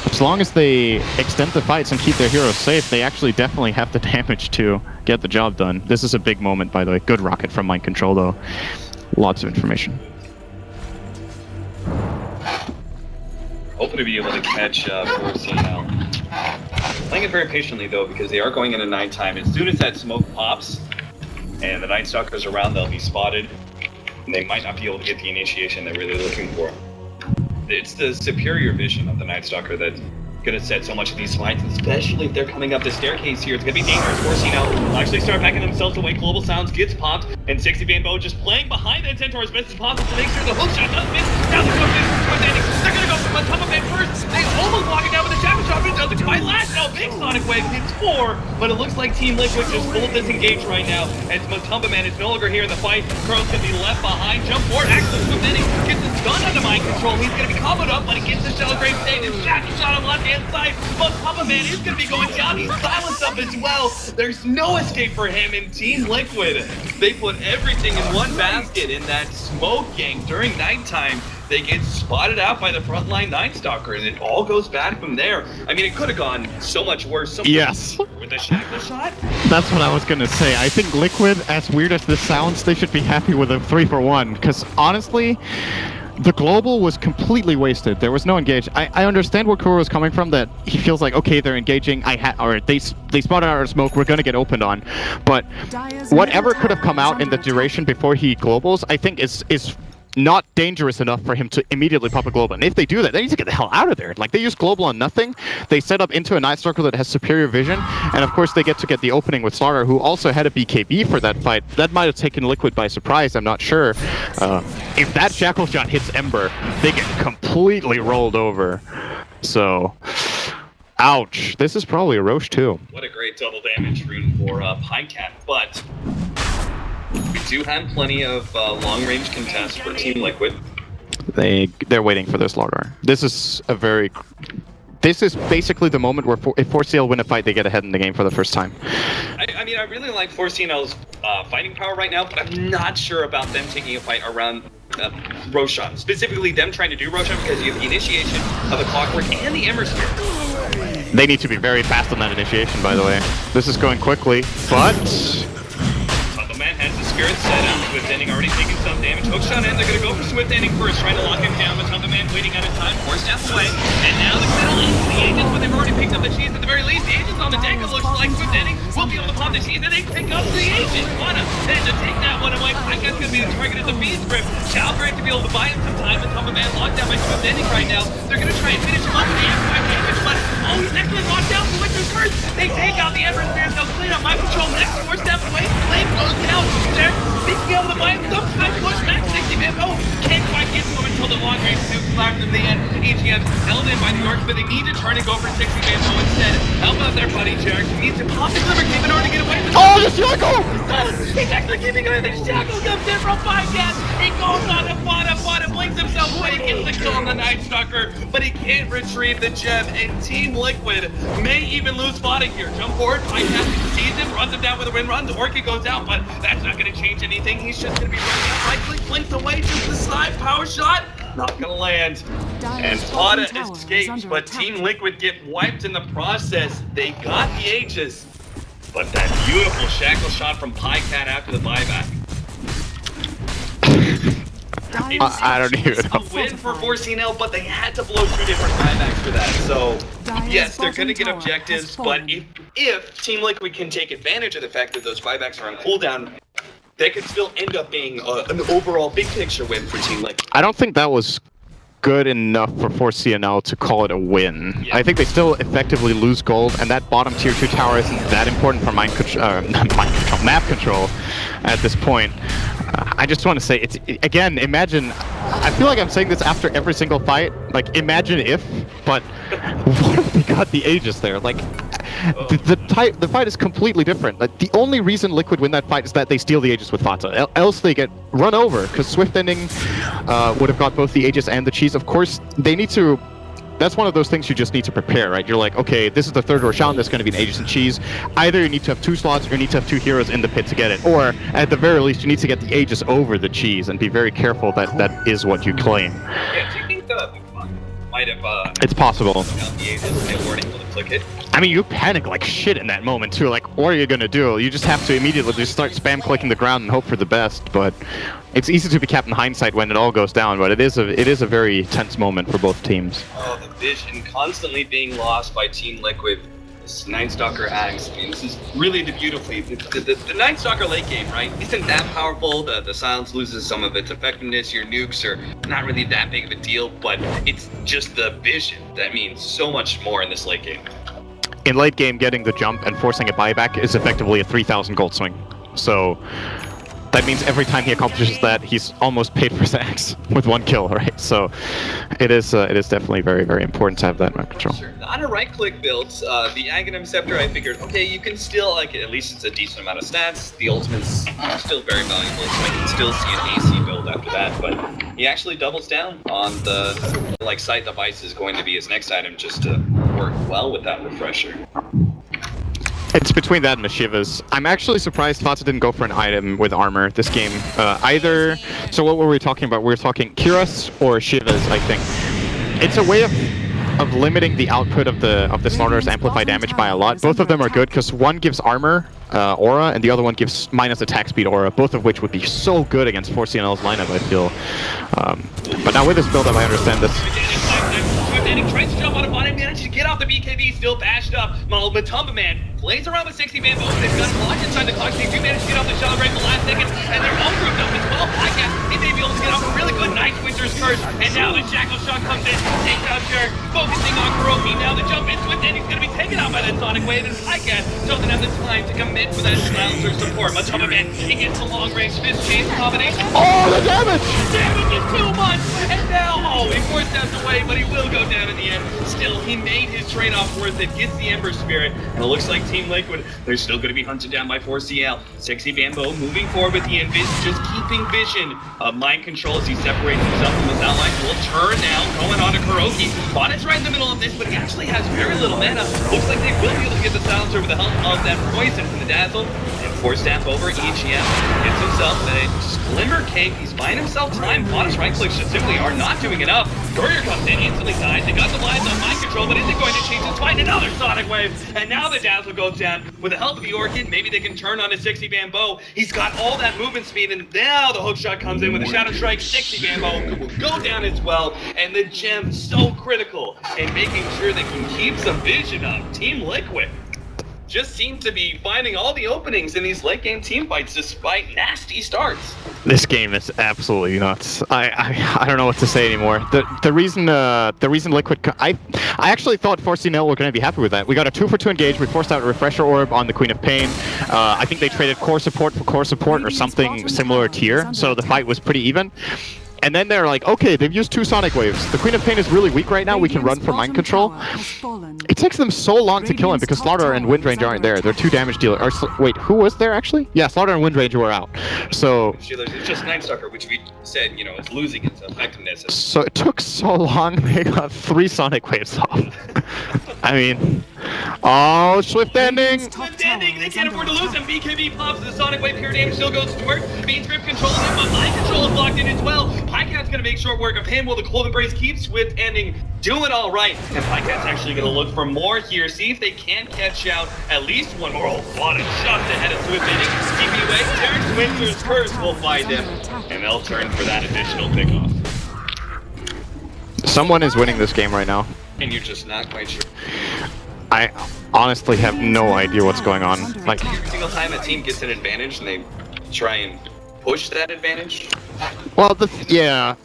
as long as they extend the fights and keep their heroes safe, they actually definitely have the damage to get the job done. This is a big moment, by the way. Good rocket from Mind Control, though. Lots of information. Hoping to be able to catch 4CNL. Playing it very patiently, though, because they are going into nighttime. As soon as that smoke pops and the Night Stalker's around, they'll be spotted. And they might not be able to get the initiation they're really looking for. It's the superior vision of the Night Stalker that's going to set so much of these fights, especially if they're coming up the staircase here. It's going to be dangerous. 4CNL actually start backing themselves away. Global Sounds gets popped, and 60 Bambo just playing behind that Centaur as best as possible to make sure the hook shot doesn't miss. Now they're going to miss with ending. They're going to go from top of it first. They almost lock it down with the shadow shot, but it doesn't quite last. No, big Sonic Wave hits 4, but it looks like Team Liquid just full disengaged right now, as Matumba Man is no longer here in the fight. Curl's going to be left behind. Jump forward. Axel Swift ending gets his gun under Mind Control. He's going to be comboed up, but he gets the Shell Grave state and shadow shot on the left-hand side. Matumba Man is going to be going down. He's silenced up as well. There's no escape for him in Team Liquid. They put everything in one basket in that smoke gang during nighttime. They get spotted out by the frontline Night Stalker, and it all goes bad from there. I mean, it could have gone so much worse. Yes. With the shackle shot? That's what I was going to say. I think Liquid, as weird as this sounds, they should be happy with a 3-for-1, because honestly, the Global was completely wasted. There was no engage. I understand where Kuro was coming from, that he feels like, okay, they're engaging, or they spotted out our smoke, we're going to get opened on. But whatever could have come out in the duration before he globals, I think is not dangerous enough for him to immediately pop a global. And if they do that, they need to get the hell out of there. Like, they use global on nothing. They set up into a Night Stalker that has superior vision. And of course, they get to get the opening with Slaughter, who also had a BKB for that fight. That might have taken Liquid by surprise, I'm not sure. If that Shackle Shot hits Ember, they get completely rolled over. So, ouch. This is probably a Roche too. What a great double damage rune for Pinecat, but we do have plenty of long-range contests for Team Liquid. They're waiting for their Slaughter. This is basically the moment where if 4CL win a fight, they get ahead in the game for the first time. I mean, I really like 4CL's fighting power right now, but I'm not sure about them taking a fight around Roshan. Specifically, them trying to do Roshan because you have the initiation of the Clockwork and the Ember Sphere. They need to be very fast on that initiation, by the way. This is going quickly, but... Man has the Spirit set up. Swift Ending already taking some damage. Hookshot in, they're going to go for Swift Ending first, trying to lock him down. Matumba Man waiting out of time, 4 steps away. And now the middle into the Aegis, but they've already picked up the cheese at the very least. The Aegis on the deck, it looks like Swift Ending will be able to pop the cheese, and they pick up the Aegis. Wanna then to take that one away. I guess going to be the target of the Beast Grip. Chalgrave to be able to buy him some time. Matumba Man locked down by Swift Ending right now. They're going to try and finish him up. They have 5 damage, but he's actually locked down for Winter's Curse. They take out the Ember Sphere, they'll clean up Mind Control next, 4 steps away. Flame goes down. They're being able to buy him some time, push back 60 man. Oh, can't quite get to him until the long range suit slaps in the end. EGM's held in by New York, but they need to try to go for 60 man instead. Help out their buddy Jarek, who needs to pop the Clever Cave in order to get away with it. Oh, the Shackle! He's actually keeping away. The Shackle comes in from Pinecat. He goes on to bottom, blinks himself away, gets the kill on the Night Stalker, but he can't retrieve the gem, and Team Liquid may even lose footing here. Jump forward, Pinecat sees him, runs him down with a wind run. The Orchid goes out, but that's not going to change anything. He's just going to be running out. Right click, blinks away, just the side power shot. Not going to land. And Pada escapes, but Team Liquid get wiped in the process. They got the Aegis, but that beautiful Shackle Shot from Pinecat after the buyback. I don't even know. A win for 4CL, but they had to blow 2 different buybacks for that. So, yes, they're going to get objectives, but if Team Liquid can take advantage of the fact that those buybacks are on cooldown, they could still end up being an overall big picture win for Team Liquid. I don't think that was good enough for 4CL to call it a win. Yeah. I think they still effectively lose gold, and that bottom tier 2 tower isn't that important for map control at this point. I just want to say, again, imagine, I feel like I'm saying this after every single fight, like, imagine if, but what if they got the Aegis there? Like, the fight is completely different. Like, the only reason Liquid win that fight is that they steal the Aegis with Fata, else they get run over, because Swift Ending would have got both the Aegis and the cheese. Of course, they need to... That's one of those things you just need to prepare, right? You're like, okay, this is the third Roshan, there's going to be an Aegis and cheese. Either you need to have 2 slots, or you need to have 2 heroes in the pit to get it. Or, at the very least, you need to get the Aegis over the cheese, and be very careful that that is what you claim. Yeah, do you think the might have... it's possible. The Aegis, they weren't able to click it? I mean, you panic like shit in that moment, too. Like, what are you going to do? You just have to immediately just start spam clicking the ground and hope for the best, but... It's easy to be kept in hindsight when it all goes down, but it is a very tense moment for both teams. Oh, the vision constantly being lost by Team Liquid. This Night Stalker Axe, I mean, this is really the beautifully... The Night Stalker late game, right, isn't that powerful. The silence loses some of its effectiveness. Your nukes are not really that big of a deal, but it's just the vision that means so much more in this late game. In late game, getting the jump and forcing a buyback is effectively a 3,000 gold swing. So... that means every time he accomplishes that, he's almost paid for his axe with 1 kill, right? So it is definitely very, very important to have that map control. Sure. On a right-click build, the Aghanim Scepter, I figured, okay, you can still, like, at least it's a decent amount of stats. The ultimate's still very valuable, so I can still see an AC build after that. But he actually doubles down on the, like, Sight the Vice is going to be his next item just to work well with that refresher. It's between that and the Shivas. I'm actually surprised Fata didn't go for an item with armor this game. Either... So what were we talking about? We were talking Kiras or Shivas, I think. It's a way of limiting the output of the Slaughter's amplify damage by a lot. Both of them are good because one gives armor aura and the other one gives minus attack speed aura, both of which would be so good against 4CL's lineup, I feel. But now with this build-up, I understand this. Tries to jump on a bottom, manages to get off the BKB, still bashed up. Matumba Man plays around with 60-man both. They've got him locked inside the clock. They do manage to get off the shuttle right in the last second, and they're all grouped up as well. Pinecat, he may be able to get off a really good Swifter's curse, and now the Shackle Shot comes in, takes out Jerk, focusing on Kuroki. Now the jump into it, and he's going to be taken out by that Sonic Wave, and Pycat doesn't have the time to commit for that Silencer support. Much of a man, he gets a long-range fist chain combination. Oh, the damage! Damage is too much, and now, he forced out away, but he will go down in the end. Still, he made his trade-off worth it, gets the Ember Spirit, and it looks like Team Liquid, they're still going to be hunted down by 4CL. Sexy Bambo moving forward with the Invis, just keeping vision of mind control as he separates himself from his allies. Will turn now, going on to Kuroki. Bonnet's right in the middle of this, but he actually has very little mana. Looks like they will be able to get the Silencer with the help of that poison from the Dazzle. And force stamp over, EGM gets himself a glimmer cake. He's buying himself time. Bonnet's right clicks just simply are not doing enough. Courier comes in, instantly dies. They got the lines on mind control, but is it going to change his mind? Another Sonic Wave, and now the Dazzle goes down. With the help of the Orchid, maybe they can turn on his 60 Bambo. He's got all that movement speed, and now the hook shot comes in with a Shadow Strike. 60 Bambo will go down as well, and the gem so critical in making sure they can keep some vision up. Team Liquid just seem to be finding all the openings in these late game team fights despite nasty starts. This game is absolutely nuts. I don't know what to say anymore. The reason Liquid I actually thought 4CL were going to be happy with that. We got a 2-for-2 engage. We forced out a Refresher Orb on the Queen of Pain. I think they traded core support for core support or something similar tier, so the fight was pretty even. And then they're like, okay, they've used 2 Sonic Waves. The Queen of Pain is really weak right now. We can run for mind control. It takes them so long to kill him because Slaughter and Windranger aren't there. They're 2 damage dealers. Wait, who was there actually? Yeah, Slaughter and Windranger were out. So It's just Night Stalker, which we said, is losing its effectiveness. So it took so long. They got 3 Sonic Waves off. I mean, oh, Swift Ending! Swift Ending! They can't afford to lose him. BKB pops, the Sonic Wave pure damage still goes to work. Bean's Grip controlling him, but mind control is locked in as well. Pycat's gonna make short work of him while the Cold Embrace keeps Swift Ending doing all right. And Pycat's actually gonna look for more here, see if they can catch out at least one more. Oh, a lot of shots ahead of Swift Ending. TP away, Terrence Winter's curse will find him, and they'll turn for that additional pickoff. Someone is winning this game right now. And you're just not quite sure. I honestly have no idea what's going on. Like every single time a team gets an advantage and they try and push that advantage. Well, yeah.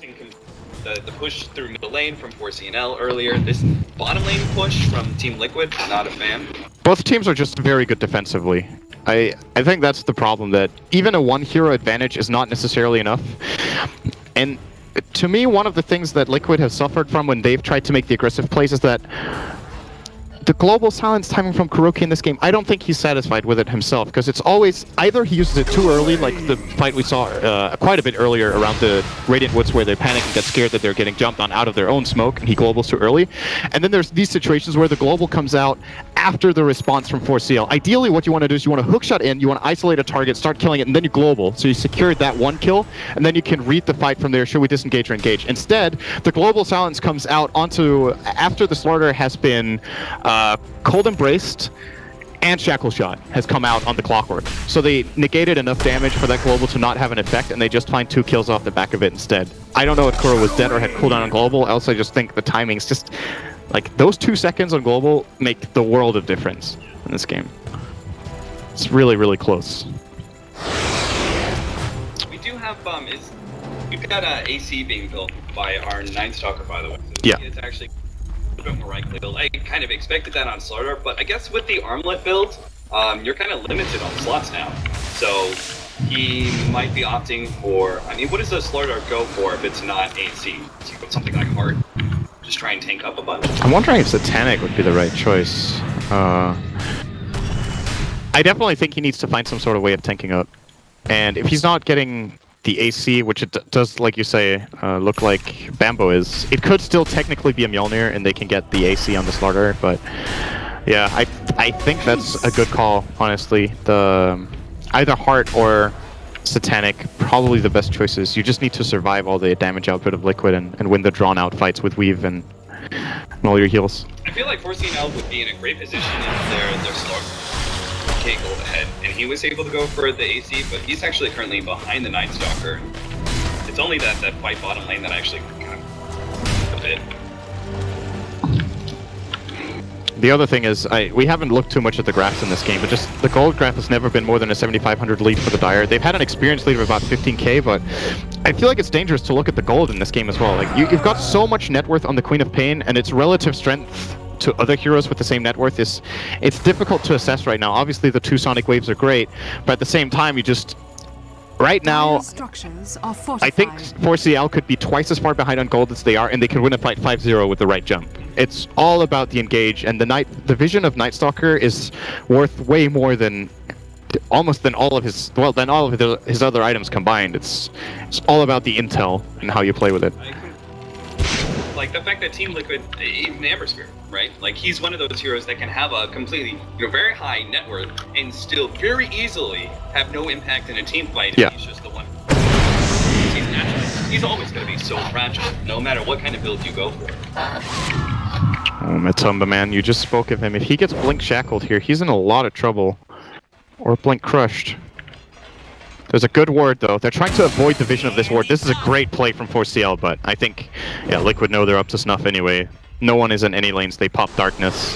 The push through middle lane from 4CL earlier. This bottom lane push from Team Liquid, not a fan. Both teams are just very good defensively. I think that's the problem, that even a 1 hero advantage is not necessarily enough. And to me, one of the things that Liquid have suffered from when they've tried to make the aggressive plays is that the global silence timing from Kuroki in this game, I don't think he's satisfied with it himself, because it's always either he uses it too early, like the fight we saw quite a bit earlier around the Radiant Woods where they panic and get scared that they're getting jumped on out of their own smoke, and he globals too early. And then there's these situations where the global comes out after the response from 4CL. Ideally, what you want to do is you want to hookshot in, you want to isolate a target, start killing it, and then you global. So you secured that 1 kill, and then you can read the fight from there. Should we disengage or engage? Instead, the global silence comes out onto after the Slaughter has been Cold Embraced, and Shackle Shot has come out on the Clockwork. So they negated enough damage for that global to not have an effect, and they just find 2 kills off the back of it instead. I don't know if Kuro was dead or had cooldown on global, else I just think the timing's just... like, those 2 seconds on global make the world of difference in this game. It's really, really close. We do have, we've got AC being built by our Night Stalker, by the way. So yeah. It's actually a bit more right build. I kind of expected that on Slaughter, but I guess with the armlet build, you're kind of limited on slots now. So he might be opting for, I mean, what does a Slaughter go for if it's not AC? Does he go something like Heart? Just try and tank up a bunch? I'm wondering if Satanic would be the right choice. I definitely think he needs to find some sort of way of tanking up. And if he's not getting the AC, which it does, like you say, look like Bambo is, it could still technically be a Mjolnir and they can get the AC on the Slaughter, but yeah, I think that's a good call, honestly. The either Heart or Satanic, probably the best choices. You just need to survive all the damage output of Liquid and win the drawn-out fights with Weave and all your heals. I feel like 4CL would be in a great position if their Slaughter can't go ahead, and he was able to go for the AC, but he's actually currently behind the Night Stalker. It's only that fight bottom lane that actually kind of a bit. The other thing is, we haven't looked too much at the graphs in this game, but just the gold graph has never been more than a 7,500 lead for the Dire. They've had an experience lead of about 15k, but I feel like it's dangerous to look at the gold in this game as well. Like you've got so much net worth on the Queen of Pain, and its relative strength to other heroes with the same net worth it's difficult to assess right now. Obviously, the 2 Sonic Waves are great, but at the same time, you just... Right now, I think 4CL could be twice as far behind on gold as they are, and they could win a fight 5-0 with the right jump. It's all about the engage, and the vision of Night Stalker is worth way more than all of his other items combined. It's all about the intel and how you play with it. Like the fact that Team Liquid, even Ambersphere, right? Like he's one of those heroes that can have a completely, very high net worth and still very easily have no impact in a team fight. Yeah. He's just the one. He's always going to be so fragile, no matter what kind of build you go for. Oh, Matumba, man, you just spoke of him. If he gets Blink shackled here, he's in a lot of trouble. Or Blink crushed. There's a good ward, though. They're trying to avoid the vision of this ward. This is a great play from 4CL, but I think, yeah, Liquid know they're up to snuff anyway. No one is in any lanes. They pop Darkness.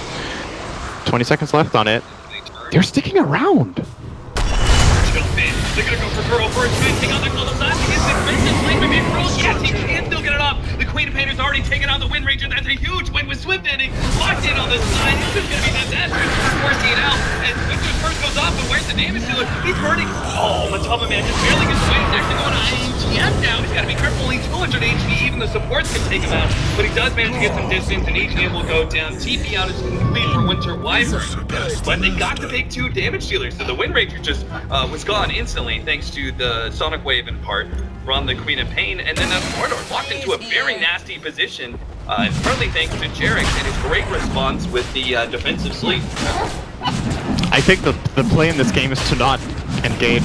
20 seconds left on it. They're sticking around. They're gonna go for Burrow first, take on the global side. He gets defensive play from April. Yes, he can still get it off. The Queen of Painter's already taken on the Wind Ranger. That's a huge win with Swift ending. Locked in on the side. This is gonna be disastrous. Forcing it out. And Swift's first goes off, but where's the damage dealer? He's hurting. Oh, Matama man just barely gets away. He's actually going to IGM now. He's gotta be careful. Only 200 HP. Even the supports can take him out. But he does manage to get some distance, and EGM will go down. TP out is complete for Winter Wyvern. But they got to take 2 damage dealers, so the Wind Ranger just was gone instantly thanks to the Sonic Wave in part from the Queen of Pain, and then Mordor locked into a very nasty position, partly thanks to Jarek and his great response with the defensive sleep. I think the play in this game is to not engage.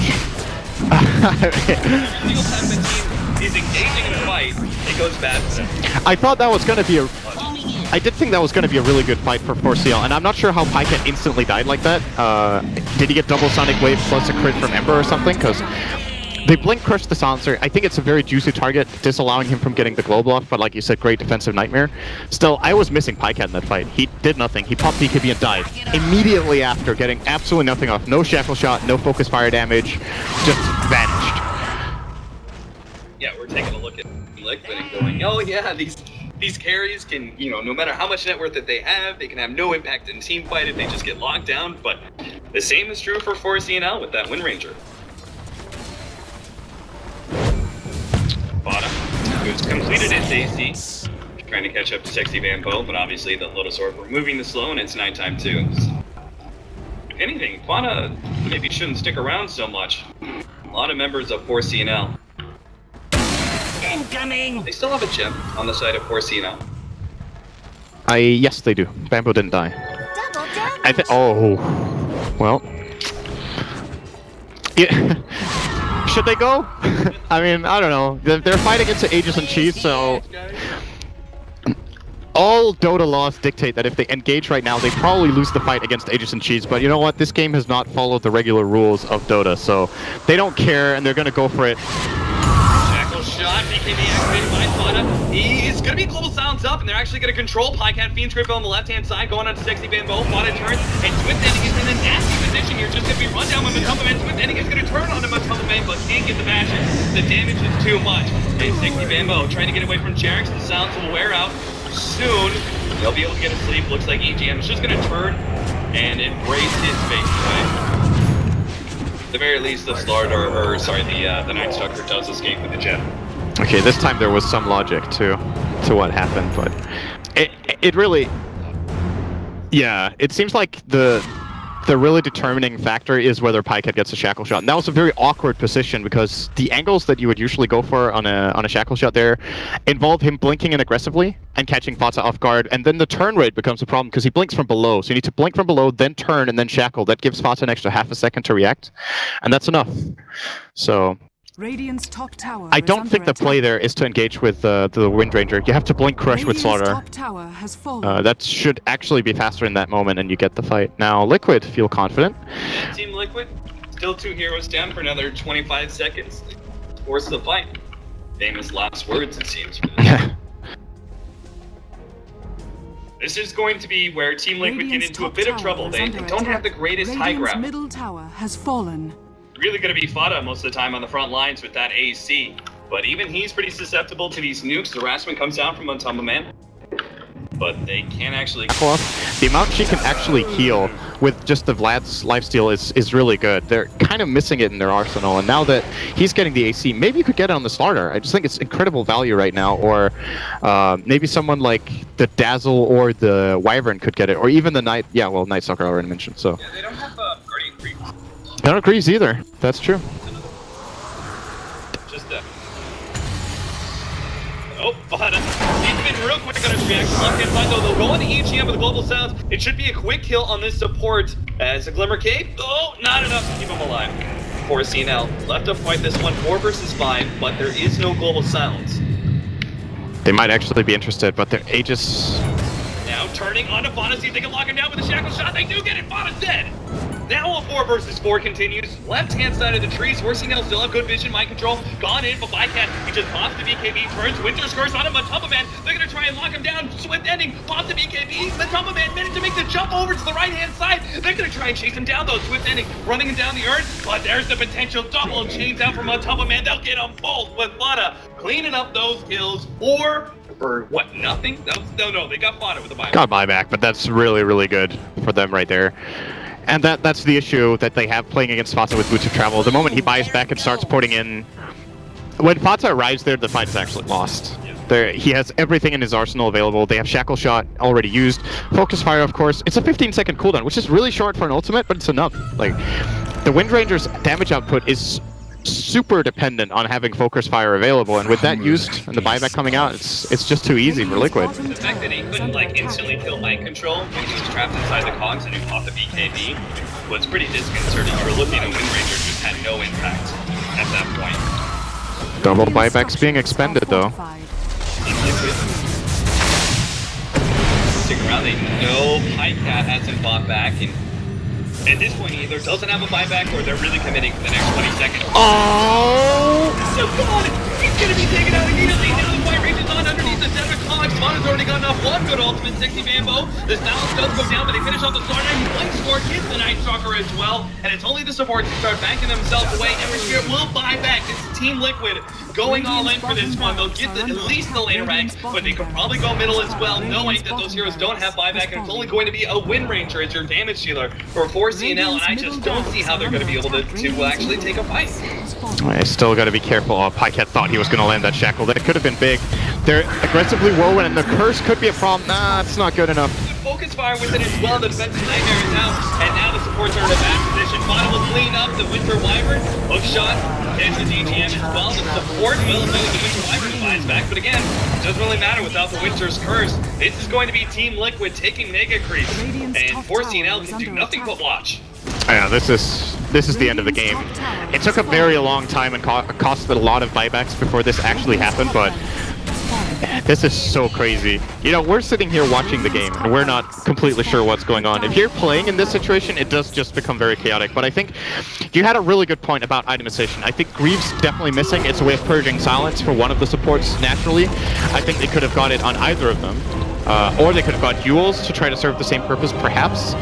He's engaging in a fight, it goes bad for him. I thought that was going to be I did think that was going to be a really good fight for 4CL, and I'm not sure how Pycat instantly died like that. Did he get double Sonic Wave plus a crit from Ember or something? Because they Blink crushed the Silencer. I think it's a very juicy target, disallowing him from getting the Global off, but like you said, great defensive Nightmare. Still, I was missing Pycat in that fight. He did nothing. He popped BKB and died immediately after, getting absolutely nothing off. No Shackle Shot, no Focus Fire damage, just vanished. Yeah, we're taking a look at Liquid and going, oh yeah, these carries can, no matter how much net worth that they can have no impact in team fight if they just get locked down, but the same is true for 4CL with that Wind Ranger. Bottom, who's completed his AC, trying to catch up to Sexy Bamboo, but obviously the Lotus Orb removing the slow, and it's nighttime too. If anything, Quana maybe shouldn't stick around so much. A lot of members of 4CL. Incoming! They still have a gem on the side of 4CL. Yes, they do. Bamboo didn't die. Double damage! Oh, well. Yeah. Should they go? I mean, I don't know. They're fighting against Aegis and Cheese, so all Dota laws dictate that if they engage right now, they probably lose the fight against Aegis and Cheese. But you know what? This game has not followed the regular rules of Dota, so they don't care, and they're going to go for it. Shot, BKB activated by Fana. He's gonna be global silence up, and they're actually gonna control Pycat. Fiend's Grip on the left-hand side, going on to Sexy Bamboo. Fana turns, and Swift Ending is in a nasty position here. Just gonna be run down by Matumba Man. Swift Ending is gonna turn on Matumba Man, but can't get the bashes. The damage is too much. And Sexy Bamboo trying to get away from Jarek. The silence will wear out soon. They'll be able to get a sleep. Looks like EGM is just gonna turn and embrace his fate, right? At the very least, the the Night Stalker does escape with the gem. Okay, this time there was some logic to what happened, but it really, yeah, it seems like the really determining factor is whether Pycat gets a shackle shot. And that was a very awkward position because the angles that you would usually go for on a shackle shot there involve him blinking in aggressively and catching Fata off guard, and then the turn rate becomes a problem because he blinks from below. So you need to blink from below, then turn, and then shackle. That gives Fata an extra half a second to react, and that's enough. So Radiant's top tower I don't think the play there is to engage with the Wind Ranger. You have to blink crush with Slaughter. Top tower has fallen. That should actually be faster in that moment, and you get the fight. Now, Liquid feel confident. And Team Liquid, still 2 heroes down for another 25 seconds. Force the fight. Famous last words, it seems. For this. This is going to be where Team Liquid get into a bit of trouble. They don't have the greatest high Radiant's ground. middle tower has fallen. Really going to be Fada most of the time on the front lines with that AC. But even he's pretty susceptible to these nukes. The harassment comes down from Untumble Man. But they can't actually... The amount she can actually heal with just the Vlad's lifesteal is really good. They're kind of missing it in their arsenal, and now that he's getting the AC, maybe you could get it on the starter. I just think it's incredible value right now, or maybe someone like the Dazzle or the Wyvern could get it, or even the Night... Yeah, well, Night Stalker I already mentioned, so... Yeah, they don't have Guardian Creep. They don't agree either. That's true. Just oh, Fada. He's been real quick on his reaction. Left-hand side, though, they'll go on the EGM with the Global Sounds. It should be a quick kill on this support. As a Glimmer Cave, oh, not enough to keep him alive. For CNL, left to fight this one 4 versus 5, but there is no Global Sounds. They might actually be interested, but their Aegis... Now turning on to Fada, see if they can lock him down with a shackle shot. They do get it, Fada's dead. Now a 4 versus 4 continues. Left-hand side of the trees, Horsey-Nell still have good vision, mind control. Gone in, but Bycat, he just pops the BKB, turns Winter's Curse on him, Matumba Man. They're gonna try and lock him down. Swift ending, pops the BKB. Matumba Man managed to make the jump over to the right-hand side. They're gonna try and chase him down, though. Swift ending, running him down the urn, but there's the potential double chains out from Matumba Man. They'll get them both with Fada cleaning up those kills. For what, nothing? No, they got Fada with the buyback. Got buyback, but that's really, really good for them right there. And that's the issue that they have playing against Fata with Boots of Travel. The moment he buys back and starts putting in... When Fata arrives there, the fight is actually lost. He has everything in his arsenal available. They have Shackle Shot already used. Focus Fire, of course. It's a 15-second cooldown, which is really short for an ultimate, but it's enough. Like, the Wind Ranger's damage output is super dependent on having Focus Fire available, and with that used and the buyback coming out, it's just too easy for Liquid. The fact that he couldn't like instantly kill mind control when he was trapped inside the cogs and he popped the BKB was pretty disconcerting. You were looking at Wind Ranger just had no impact at that point. Double buybacks being expended though. Stick around, they know Pycat hasn't bought back, and at this point, he either doesn't have a buyback or they're really committing for the next 20 seconds. Oh! So God, he's gonna be taken out immediately. Now the White Ranger's on underneath the Desert Comics. Spawn has already gotten off one good ultimate, Sexy Bambo. The balance does go down, but they finish off the starter. And one score hits the Night Stalker as well. And it's only the supports who start banking themselves away. Every Spirit will buy back. It's Team Liquid going all in for this one. They'll get at least the later rank, but they could probably go middle as well, knowing that those heroes don't have buyback, and it's only going to be a Wind Ranger as your damage dealer for 4CNL, and I just don't see how they're going to be able to actually take a fight. I still got to be careful. Oh, Pycat thought he was going to land that shackle. That could have been big. They're aggressively whirlwind, and the curse could be a problem. Nah, it's not good enough. Focus Fire with it as well. The defensive nightmare is out, and now the supports are in a bad position. Fada will clean up the Winter Wyvern. Hook shot hits the DGM as well. The support will know the Winter Wyvern buys back, but again, it doesn't really matter without the Winter's Curse. This is going to be Team Liquid taking Mega Creep, and 4CNL can do nothing but watch. Yeah, this is the end of the game. It took a very long time and costed a lot of buybacks before this actually happened, but this is so crazy. You know, we're sitting here watching the game, and we're not completely sure what's going on. If you're playing in this situation, it does just become very chaotic. But I think you had a really good point about itemization. I think Greaves definitely missing. It's a way of purging silence for one of the supports naturally. I think they could have got it on either of them. Or they could have got duels to try to serve the same purpose, perhaps.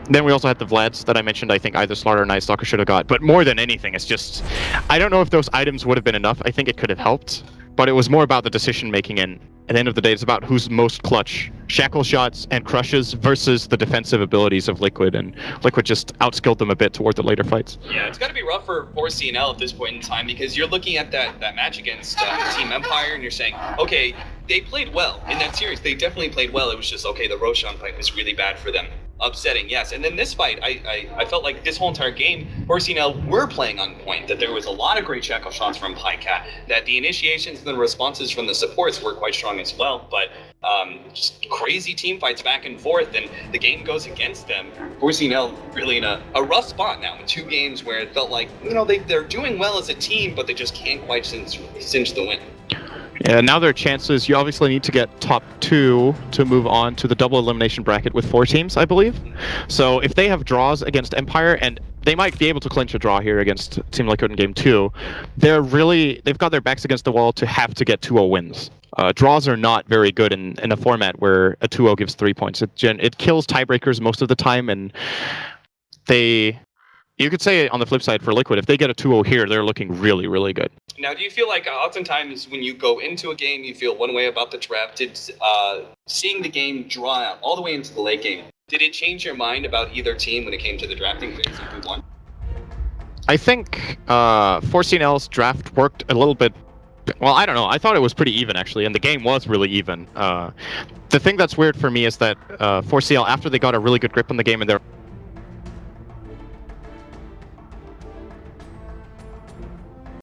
Then we also had the Vlads that I mentioned. I think either Slaughter or Night Stalker should have got. But more than anything, it's just... I don't know if those items would have been enough. I think it could have helped. But it was more about the decision-making, and at the end of the day, it's about who's most clutch. Shackle shots and crushes versus the defensive abilities of Liquid, and Liquid just outskilled them a bit toward the later fights. Yeah, it's got to be rough for 4CNL at this point in time, because you're looking at that match against Team Empire, and you're saying, okay, they played well in that series. They definitely played well. It was just, okay, the Roshan fight was really bad for them. Upsetting, yes. And then this fight, I felt like this whole entire game, 4CNL were playing on point, that there was a lot of great shackle shots from Pycat, that the initiations and the responses from the supports were quite strong as well, but just crazy team fights back and forth, and the game goes against them. 4CNL really in a rough spot now in 2 games where it felt like, you know, they're doing well as a team, but they just can't quite cinch the win. Yeah, now their chances, you obviously need to get top 2 to move on to the double elimination bracket with 4 teams, I believe. So if they have draws against Empire, and they might be able to clinch a draw here against Team Liquid in Game 2, they've got their backs against the wall to have to get 2-0 wins. Draws are not very good in a format where a 2-0 gives 3 points. It kills tiebreakers most of the time, and you could say on the flip side for Liquid, if they get a 2-0 here, they're looking really, really good. Now, do you feel like oftentimes when you go into a game, you feel one way about the draft? Did seeing the game draw out all the way into the late game, did it change your mind about either team when it came to the drafting phase of who won? I think 4CNL's draft worked a little bit. Well, I don't know. I thought it was pretty even, actually, and the game was really even. The thing that's weird for me is that 4CL, after they got a really good grip on the game and they're